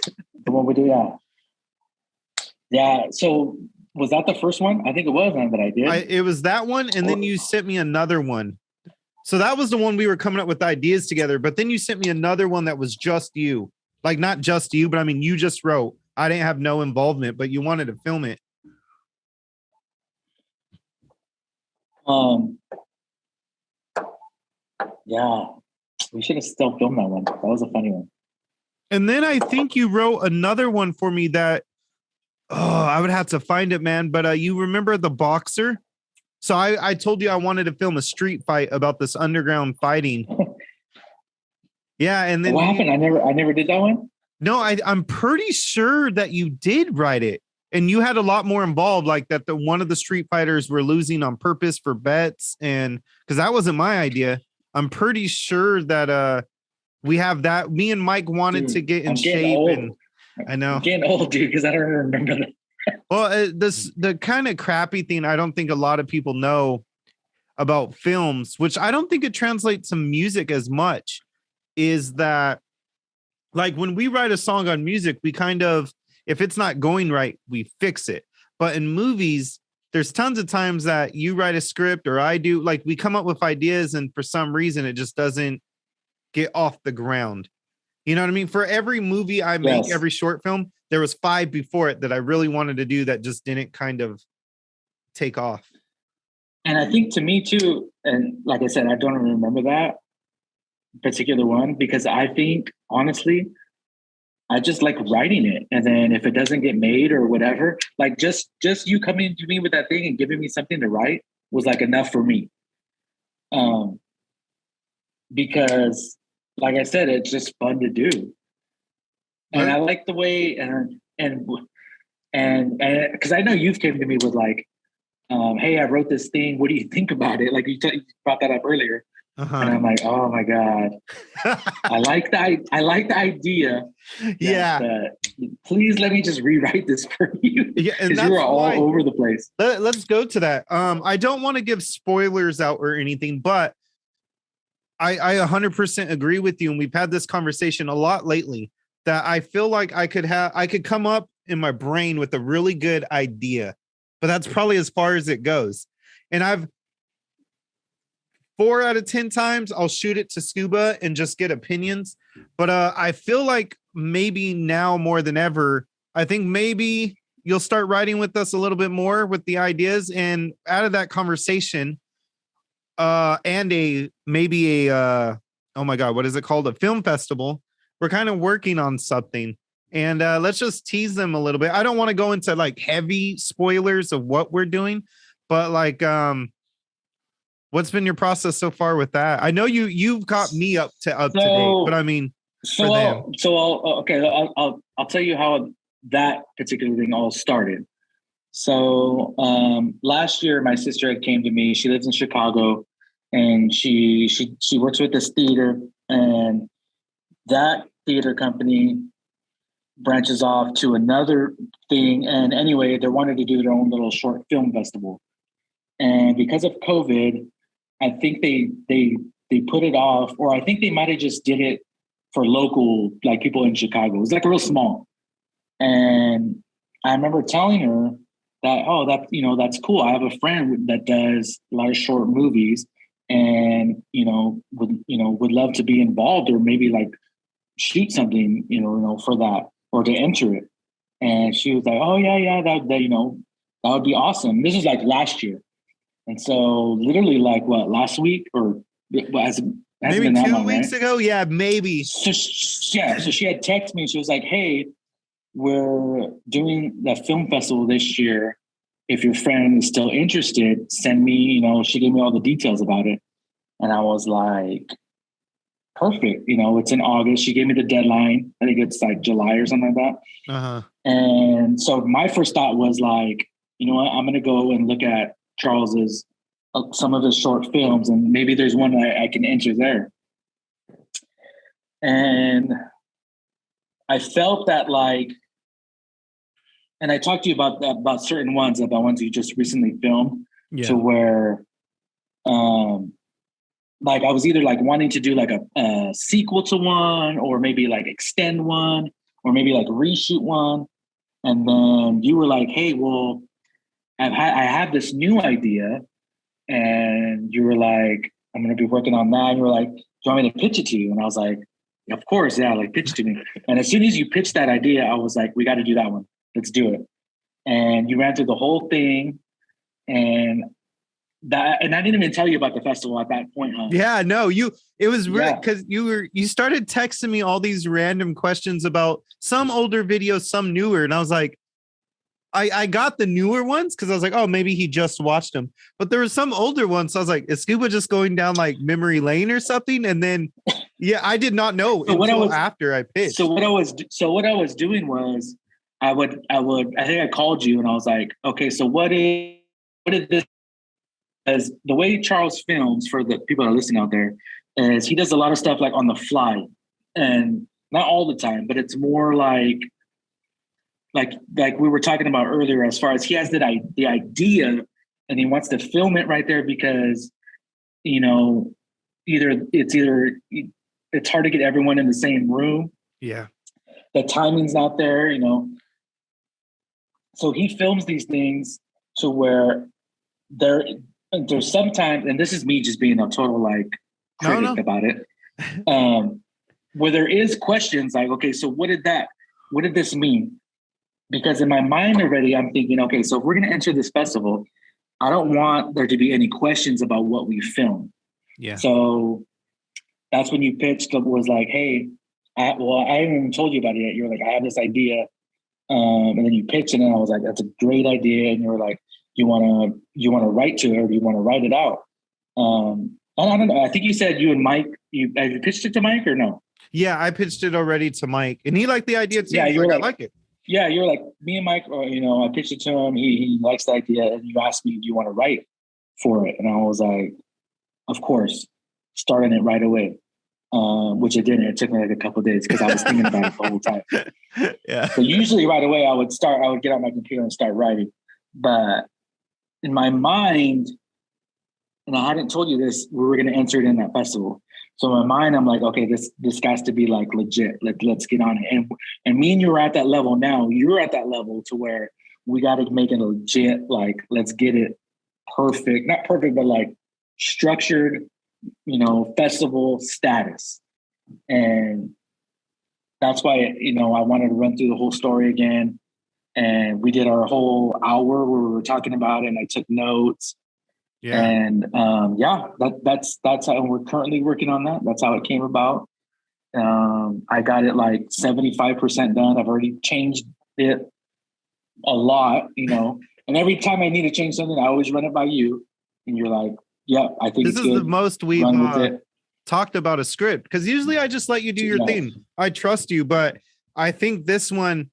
The one we do, yeah. Yeah. So was that the first one? I think it was one that I did. It was that one, and then you sent me another one. So that was the one we were coming up with ideas together. But then you sent me another one that was just you, like not just you, but I mean you just wrote. I didn't have no involvement, but you wanted to film it. Yeah, we should have still filmed that one. That was a funny one. And then I think you wrote another one for me that, I would have to find it, man. But you remember The Boxer? So I told you I wanted to film a street fight about this underground fighting. Yeah, and then what happened? I never did that one. No, I'm pretty sure that you did write it, and you had a lot more involved, like that one of the street fighters were losing on purpose for bets, and because that wasn't my idea. I'm pretty sure that we have that. Me and Mike wanted to get in shape, and I know I'm getting old, dude, because I don't remember that. Well, the kind of crappy thing I don't think a lot of people know about films, which I don't think it translates to music as much, is that like when we write a song on music, we kind of, if it's not going right, we fix it. But in movies, there's tons of times that you write a script or I do, like we come up with ideas and for some reason it just doesn't get off the ground. You know what I mean? For every movie I make, every short film, there was 5 before it that I really wanted to do that just didn't kind of take off. And I think to me too, and like I said, I don't remember that particular one because I think honestly, I just like writing it. And then if it doesn't get made or whatever, like just you coming to me with that thing and giving me something to write was like enough for me. Because like I said, it's just fun to do. And I like the way, and because I know you've came to me with like, hey, I wrote this thing. What do you think about it? Like you brought that up earlier. And I'm like, oh my God, I like the idea. Yeah. But please let me just rewrite this for you. Yeah, and Because you that's are all why over the place. let's go to that. I don't want to give spoilers out or anything, but I 100% agree with you. And we've had this conversation a lot lately that I feel like I could come up in my brain with a really good idea, but that's probably as far as it goes. And I've 4 out of 10 times I'll shoot it to Scuba and just get opinions. But I feel like maybe now more than ever, I think maybe you'll start writing with us a little bit more with the ideas, and out of that conversation, and oh my God, what is it called? A film festival. We're kind of working on something. And let's just tease them a little bit. I don't want to go into like heavy spoilers of what we're doing, but like what's been your process so far with that? I know you've got me up to date, but I mean for them. I'll tell you how that particular thing all started. So last year, my sister came to me. She lives in Chicago, and she works with this theater, and that theater company branches off to another thing. And anyway, they wanted to do their own little short film festival. And because of COVID, I think they put it off, or I think they might have just did it for local, like people in Chicago. It was like real small. And I remember telling her that, that's cool. I have a friend that does a lot of short movies, and would love to be involved, or maybe like shoot something, for that, or to enter it. And she was like, oh yeah, that would be awesome. This was like last year. And so literally like last week, or maybe 2 weeks ago. Yeah, maybe. So she had texted me. She was like, hey, we're doing the film festival this year. If your friend is still interested, send me, she gave me all the details about it. And I was like, perfect. It's in August. She gave me the deadline. I think it's like July or something like that. Uh-huh. And so my first thought was like, you know what, I'm going to go and look at Charles's, some of his short films, and maybe there's one that I can enter there. And I felt that like, and I talked to you about certain ones, about ones you just recently filmed, to where, like I was either like wanting to do like a sequel to one, or maybe like extend one, or maybe like reshoot one. And then you were like, hey, well, I have this new idea. And you were like, I'm going to be working on that. And you were like, do you want me to pitch it to you? And I was like, of course. Yeah. Like, pitch it to me. And as soon as you pitched that idea, I was like, we got to do that one. Let's do it. And you ran through the whole thing. And I didn't even tell you about the festival at that point, huh? Yeah, no, it was really because you started texting me all these random questions about some older videos, some newer. And I was like, I got the newer ones because I was like, oh, maybe he just watched them. But there were some older ones. So I was like, is Scuba just going down like memory lane or something? And then, I did not know after I pitched. So what I was doing was I think I called you and I was like, okay, so what is this? As the way Charles films, for the people that are listening out there, is he does a lot of stuff like on the fly, and not all the time, but it's more like we were talking about earlier, as far as he has the idea and he wants to film it right there because, it's hard to get everyone in the same room. Yeah. The timing's not there, So he films these things to where there's sometimes, and this is me just being a total like critic about it, where there is questions like, okay, so what did this mean? Because in my mind already, I'm thinking, okay, so if we're going to enter this festival, I don't want there to be any questions about what we filmed. Yeah. So that's when you pitched, was like, hey, I haven't even told you about it yet. You're like, I have this idea. And then you pitched it, and I was like, that's a great idea. And you were like, you want to write to it, or do you want to write it out? I don't know. I think you said you and Mike, have you pitched it to Mike or no? Yeah, I pitched it already to Mike, and he liked the idea too. Yeah, you were like, I like it. Yeah, you're like, me and Mike, I pitched it to him. He likes the idea. And you asked me, do you want to write for it? And I was like, of course. start on it right away. Which it didn't. It took me like a couple of days because I was thinking about it the whole time. Yeah. So usually right away I would get on my computer and start writing. But in my mind, and I hadn't told you this, we were gonna enter it in that festival. So in my mind, I'm like, okay, this has to be like legit. Let's get on it. And me and you are at that level now. You're at that level to where we got to make it legit. Like, let's get it perfect, not perfect, but like structured, festival status. And that's why, I wanted to run through the whole story again. And we did our whole hour where we were talking about it, and I took notes. Yeah. And that's how we're currently working on that. That's how it came about. I got it like 75% done. I've already changed it a lot, and every time I need to change something, I always run it by you. And you're like, yeah, I think this is good. The most we've talked about a script, because usually I just let you do your thing. I trust you, but I think this one,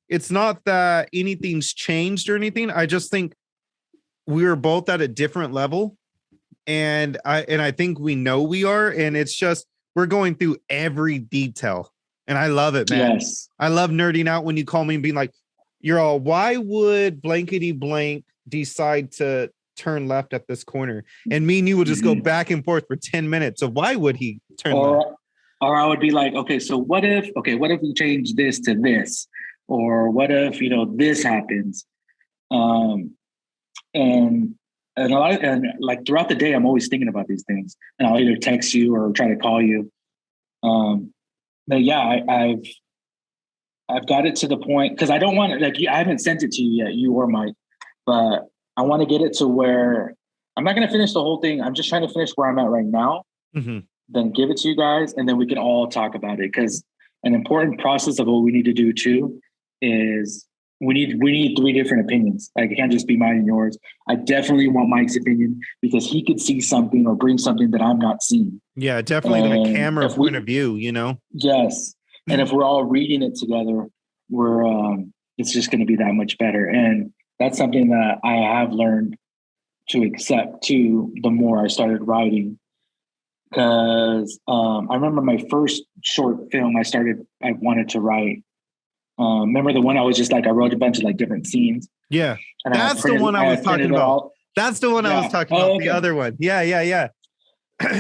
it's not that anything's changed or anything. I just think we were both at a different level, and I think we know we are, and it's just we're going through every detail, and I love it, man. Yes. I love nerding out when you call me and being like, you're all, why would blankety blank decide to turn left at this corner? And me and you will just go back and forth for 10 minutes. So why would he turn left? Or I would be like, okay, so what if we change this to this? Or what if, this happens? And like throughout the day, I'm always thinking about these things, and I'll either text you or try to call you. But yeah, I've got it to the point, because I don't want it, I haven't sent it to you yet, you or Mike, but I want to get it to where I'm not going to finish the whole thing. I'm just trying to finish where I'm at right now, then give it to you guys, and then we can all talk about it. Because an important process of what we need to do too is we need 3 different opinions. Like, it can't just be mine and yours. I definitely want Mike's opinion, because he could see something or bring something that I'm not seeing. Yeah, definitely the camera point of view, Yes. And if we're all reading it together, it's just going to be that much better. And that's something that I have learned to accept too, the more I started writing. Because I remember my first short film I wanted to write. Remember the one I was just like, I wrote a bunch of like different scenes. Yeah. That's the one I was talking about. That's the one I was talking about. The other one. Yeah.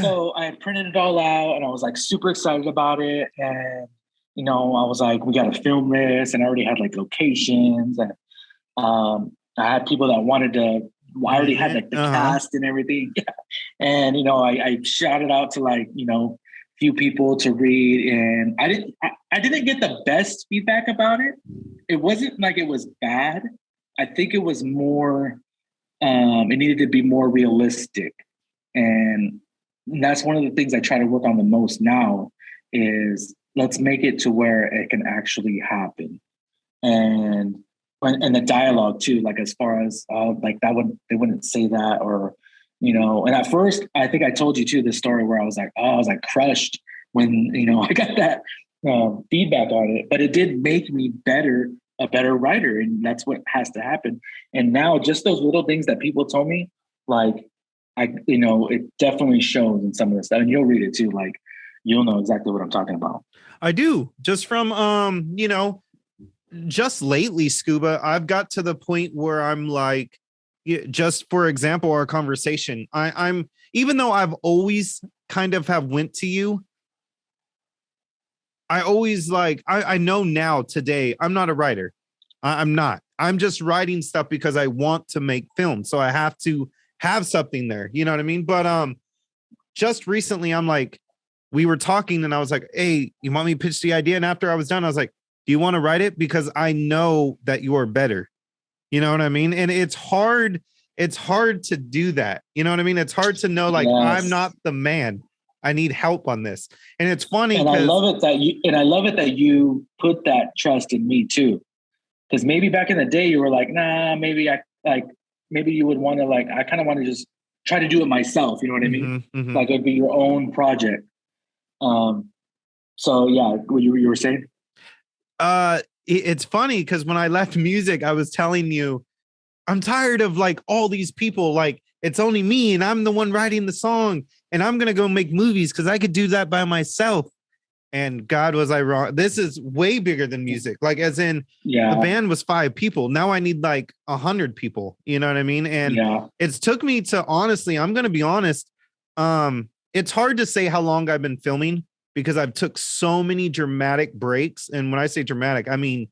So I printed it all out, and I was like super excited about it. And, I was like, we got to film this. And I already had like locations, and I had people that wanted to, I already had like the cast and everything. And, I shot it out to like, few people to read, and I didn't get the best feedback about it. It wasn't like it was bad. I think it was more, it needed to be more realistic. And that's one of the things I try to work on the most now is let's make it to where it can actually happen. And the dialogue too, like as far as like they wouldn't say that, or, and at first I think I told you too, this story where I was like crushed when, I got that feedback on it, but it did make me a better writer. And that's what has to happen. And now just those little things that people told me, like, it definitely shows in some of the stuff, and you'll read it too. Like, you'll know exactly what I'm talking about. I do, just from, just lately, Scuba, I've got to the point where I'm like, just for example, our conversation, I'm even though I've always kind of have went to you, I always like, I know now today, I'm not a writer. I'm not. I'm just writing stuff because I want to make film. So I have to have something there. You know what I mean? But just recently, I'm like, we were talking and I was like, hey, you want me to pitch the idea? And after I was done, I was like, do you want to write it? Because I know that you are better. You know what I mean? And it's hard to do that. You know what I mean? It's hard to know, like, yes, I'm not the man. I need help on this. And it's funny. And I love it that you put that trust in me too. Because maybe back in the day you were like, nah, maybe you would want to, like, I kind of want to just try to do it myself. You know what I mean? Mm-hmm. Like it'd be your own project. So yeah, what you were saying? It's funny because when I left music, I was telling you, I'm tired of like all these people, like it's only me and I'm the one writing the song. and I'm going to go make movies because I could do that by myself. And God, was I wrong? This is way bigger than music. Like, as in, the band was 5 people. Now I need like 100 people. You know what I mean? And it's took me to, honestly, I'm going to be honest. It's hard to say how long I've been filming because I've took so many dramatic breaks. And when I say dramatic, I mean,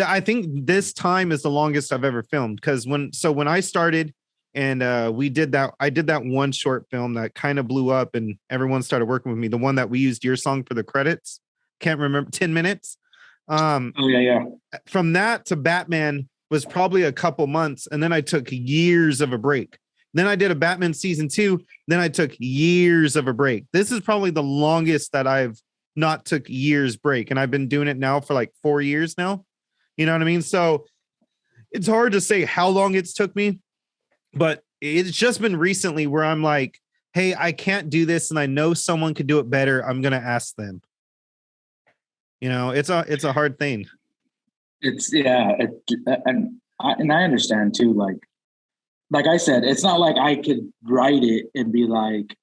I think this time is the longest I've ever filmed. Because when I started, and we did that. I did that one short film that kind of blew up and everyone started working with me. The one that we used your song for the credits. Can't remember, 10 minutes. From that to Batman was probably a couple months. And then I took years of a break. Then I did a Batman season 2. Then I took years of a break. This is probably the longest that I've not took years break. And I've been doing it now for like 4 years now. You know what I mean? So it's hard to say how long it's took me. But it's just been recently where I'm like, hey, I can't do this. And I know someone could do it better. I'm going to ask them. You know, it's a hard thing. And I understand too. Like I said, it's not like I could write it and be like,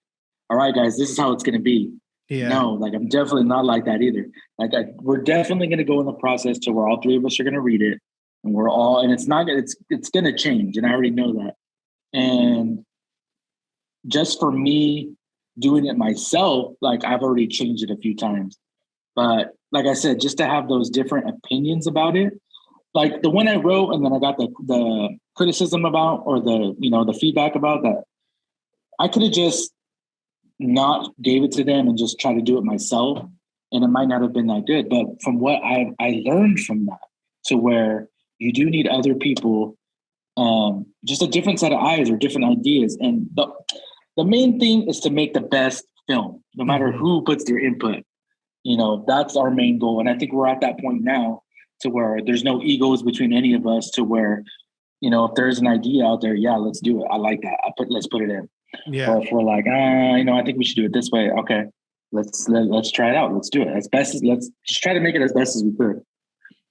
all right, guys, this is how it's going to be. Yeah. No, like I'm definitely not like that either. We're definitely going to go in the process to where all 3 of us are going to read it. And it's going to change. And I already know that. And just for me doing it myself, like I've already changed it a few times. But like I said, just to have those different opinions about it, like the one I wrote and then I got the criticism about, or the feedback about that, I could have just not gave it to them and just try to do it myself. And it might not have been that good. But from what I learned from that, to where you do need other people, just a different set of eyes or different ideas. And the main thing is to make the best film, no matter who puts their input. That's our main goal. And I think we're at that point now to where there's no egos between any of us, to where, if there's an idea out there, yeah, let's do it. I like that. Let's put it in. Yeah. Or if we're like, I think we should do it this way. Okay, let's try it out. Let's do it let's just try to make it as best as we could.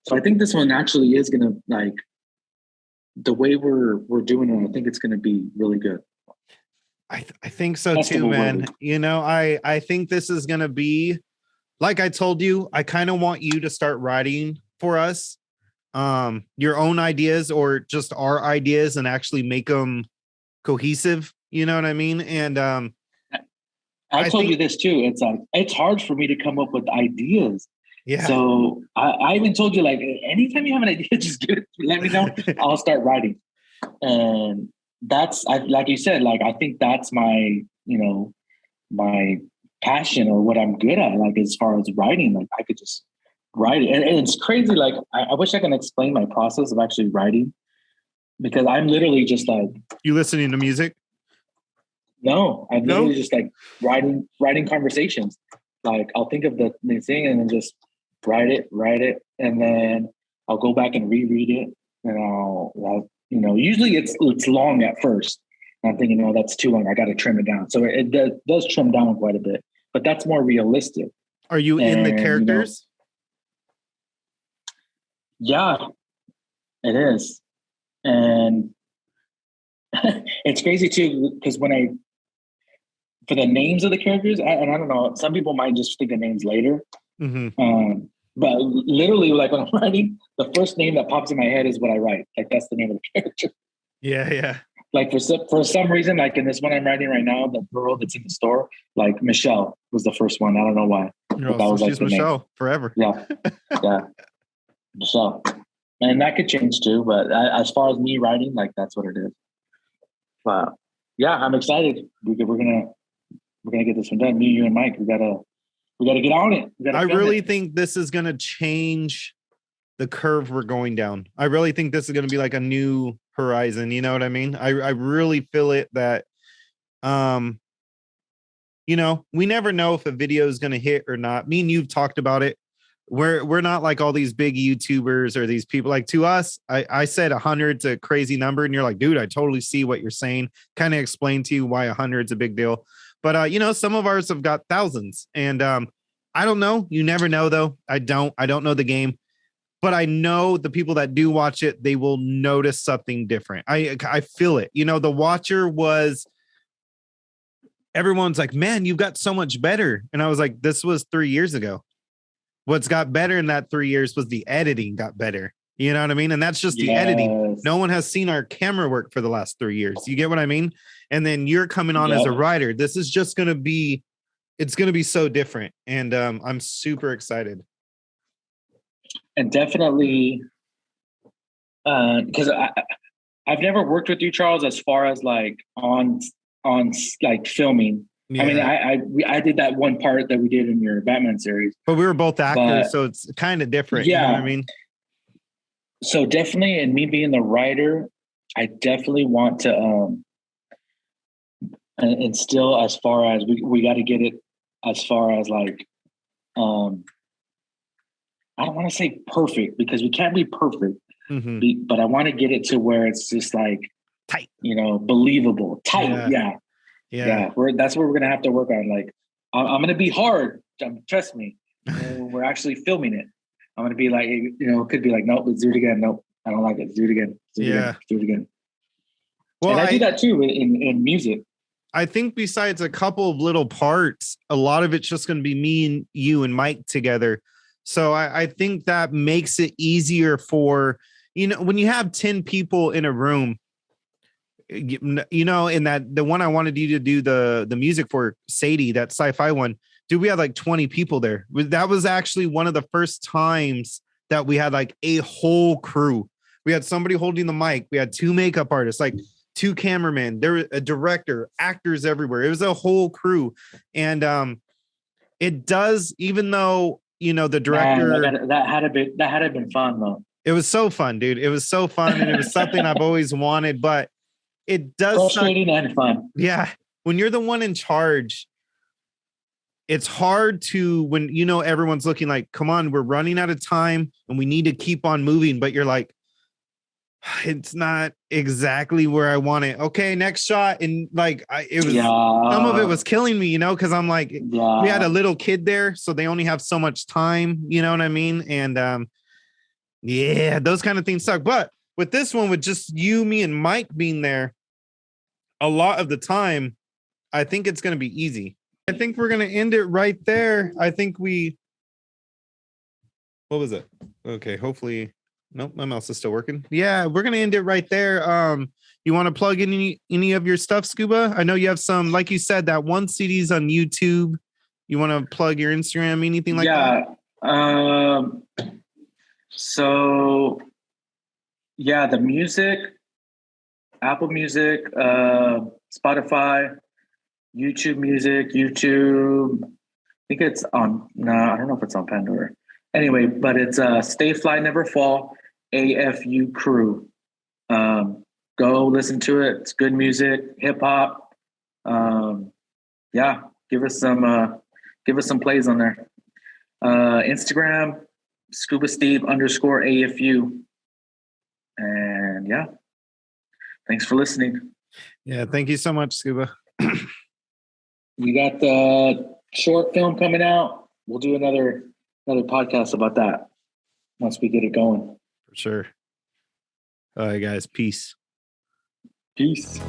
So I think this one actually is going to, like, the way we're doing it, I think it's going to be really good. I think so too, man. I think this is going to be, like I told you, I kind of want you to start writing for us, your own ideas or just our ideas, and actually make them cohesive. You know what I mean? And I told you this too. It's like, it's hard for me to come up with ideas. Yeah. So I even told you, like, anytime you have an idea, just let me know. I'll start writing. And that's, like you said, like, I think that's my, my passion, or what I'm good at. Like, as far as writing, like, I could just write it. And it's crazy. Like, I wish I can explain my process of actually writing, because I'm literally just like. You listening to music? No, I'm literally just like writing conversations. Like, I'll think of the thing and then just write it, and then I'll go back and reread it, and I'll usually it's long at first. And I'm thinking, no, that's too long. I got to trim it down. So it does trim down quite a bit, but that's more realistic. Are you in the characters? Yeah, it is. And it's crazy too, because for the names of the characters, and I don't know, some people might just think of names later. Mm-hmm. But literally, like, when I'm writing, the first name that pops in my head is what I write. Like, that's the name of the character. Yeah. Like, for some reason, like in this one I'm writing right now, the girl that's in the store, like, Michelle was the first one. I don't know why. That was like the Michelle name. Forever. Yeah. Michelle. And that could change too. But as far as me writing, like, that's what it is. But yeah, I'm excited. We're gonna get this one done. Me, you, and Mike. We gotta get on it. I really think this is gonna change the curve we're going down. I really think this is gonna be like a new horizon. You know what I mean? I really feel it that, we never know if a video is gonna hit or not. Me and you've talked about it. We're not like all these big YouTubers or these people. Like, to us, I said 100's a crazy number, and you're like, dude, I totally see what you're saying. Kind of explain to you why 100's a big deal. But some of ours have got thousands, and I don't know. You never know, though. I don't know the game, but I know the people that do watch it, they will notice something different. I feel it. The watcher was everyone's like, man, you've got so much better. And I was like, this was 3 years ago. What's got better in that 3 years was the editing got better. You know what I mean? And that's just the editing. Yes. No one has seen our camera work for the last 3 years. You get what I mean? And then you're coming on as a Yep. writer. This is just going to be, it's going to be so different. And I'm super excited. And definitely, because I've never worked with you, Charles, as far as like on like filming. Yeah. I mean, I did that one part that we did in your Batman series. But we were both actors, But, so it's kind of different. Yeah. You know what I mean? So definitely, and me being the writer, I definitely want to instill, as far as we got to get it as far as like, I don't want to say perfect because we can't be perfect, but I want to get it to where it's just like tight, believable, tight. Yeah. That's what we're gonna have to work on. Like, I'm gonna be hard. Trust me. When we're actually filming it, I'm gonna be like, it could be like, nope, let's do it again. Nope, I don't like it. Let's do it again. Do it again. Well, and I do that too in music. I think besides a couple of little parts, a lot of it's just going to be me and you and Mike together. So I think that makes it easier for, when you have 10 people in a room, in that the one I wanted you to do the music for, Sadie, that sci-fi one, dude, we had like 20 people there. That was actually one of the first times that we had like a whole crew. We had somebody holding the mic. We had 2 makeup artists, like 2 cameramen, there was a director, actors everywhere. It was a whole crew. And it does, even though, the director, Man, that had been fun though. It was so fun, dude. It was so fun. And it was something I've always wanted, but it does frustrating and fun. Yeah. When you're the one in charge, it's hard to, when, everyone's looking like, come on, we're running out of time and we need to keep on moving. But you're like, it's not exactly where I want it. Okay, next shot. And like, some of it was killing me, because I'm like, we had a little kid there, so they only have so much time, you know what I mean? And those kind of things suck. But with this one, with just you, me, and Mike being there a lot of the time, I think it's going to be easy. I think we're going to end it right there. I think what was it? Okay, hopefully. Nope, my mouse is still working. Yeah, we're gonna end it right there. You want to plug in any of your stuff, Scuba? I know you have some, like you said, that one CD's on YouTube. You want to plug your Instagram, anything like that? So the music, Apple Music, Spotify, YouTube Music, YouTube. I think it's on. No, I don't know if it's on Pandora. Anyway, but it's Stay Fly Never Fall AFU Crew. Go listen to it. It's good music, hip hop. Give us some plays on there. Instagram, Scuba Steve _AFU. And thanks for listening. Yeah, thank you so much, Scuba. We got the short film coming out. We'll do another podcast about that once we get it going. For sure. All right, guys. Peace. Peace.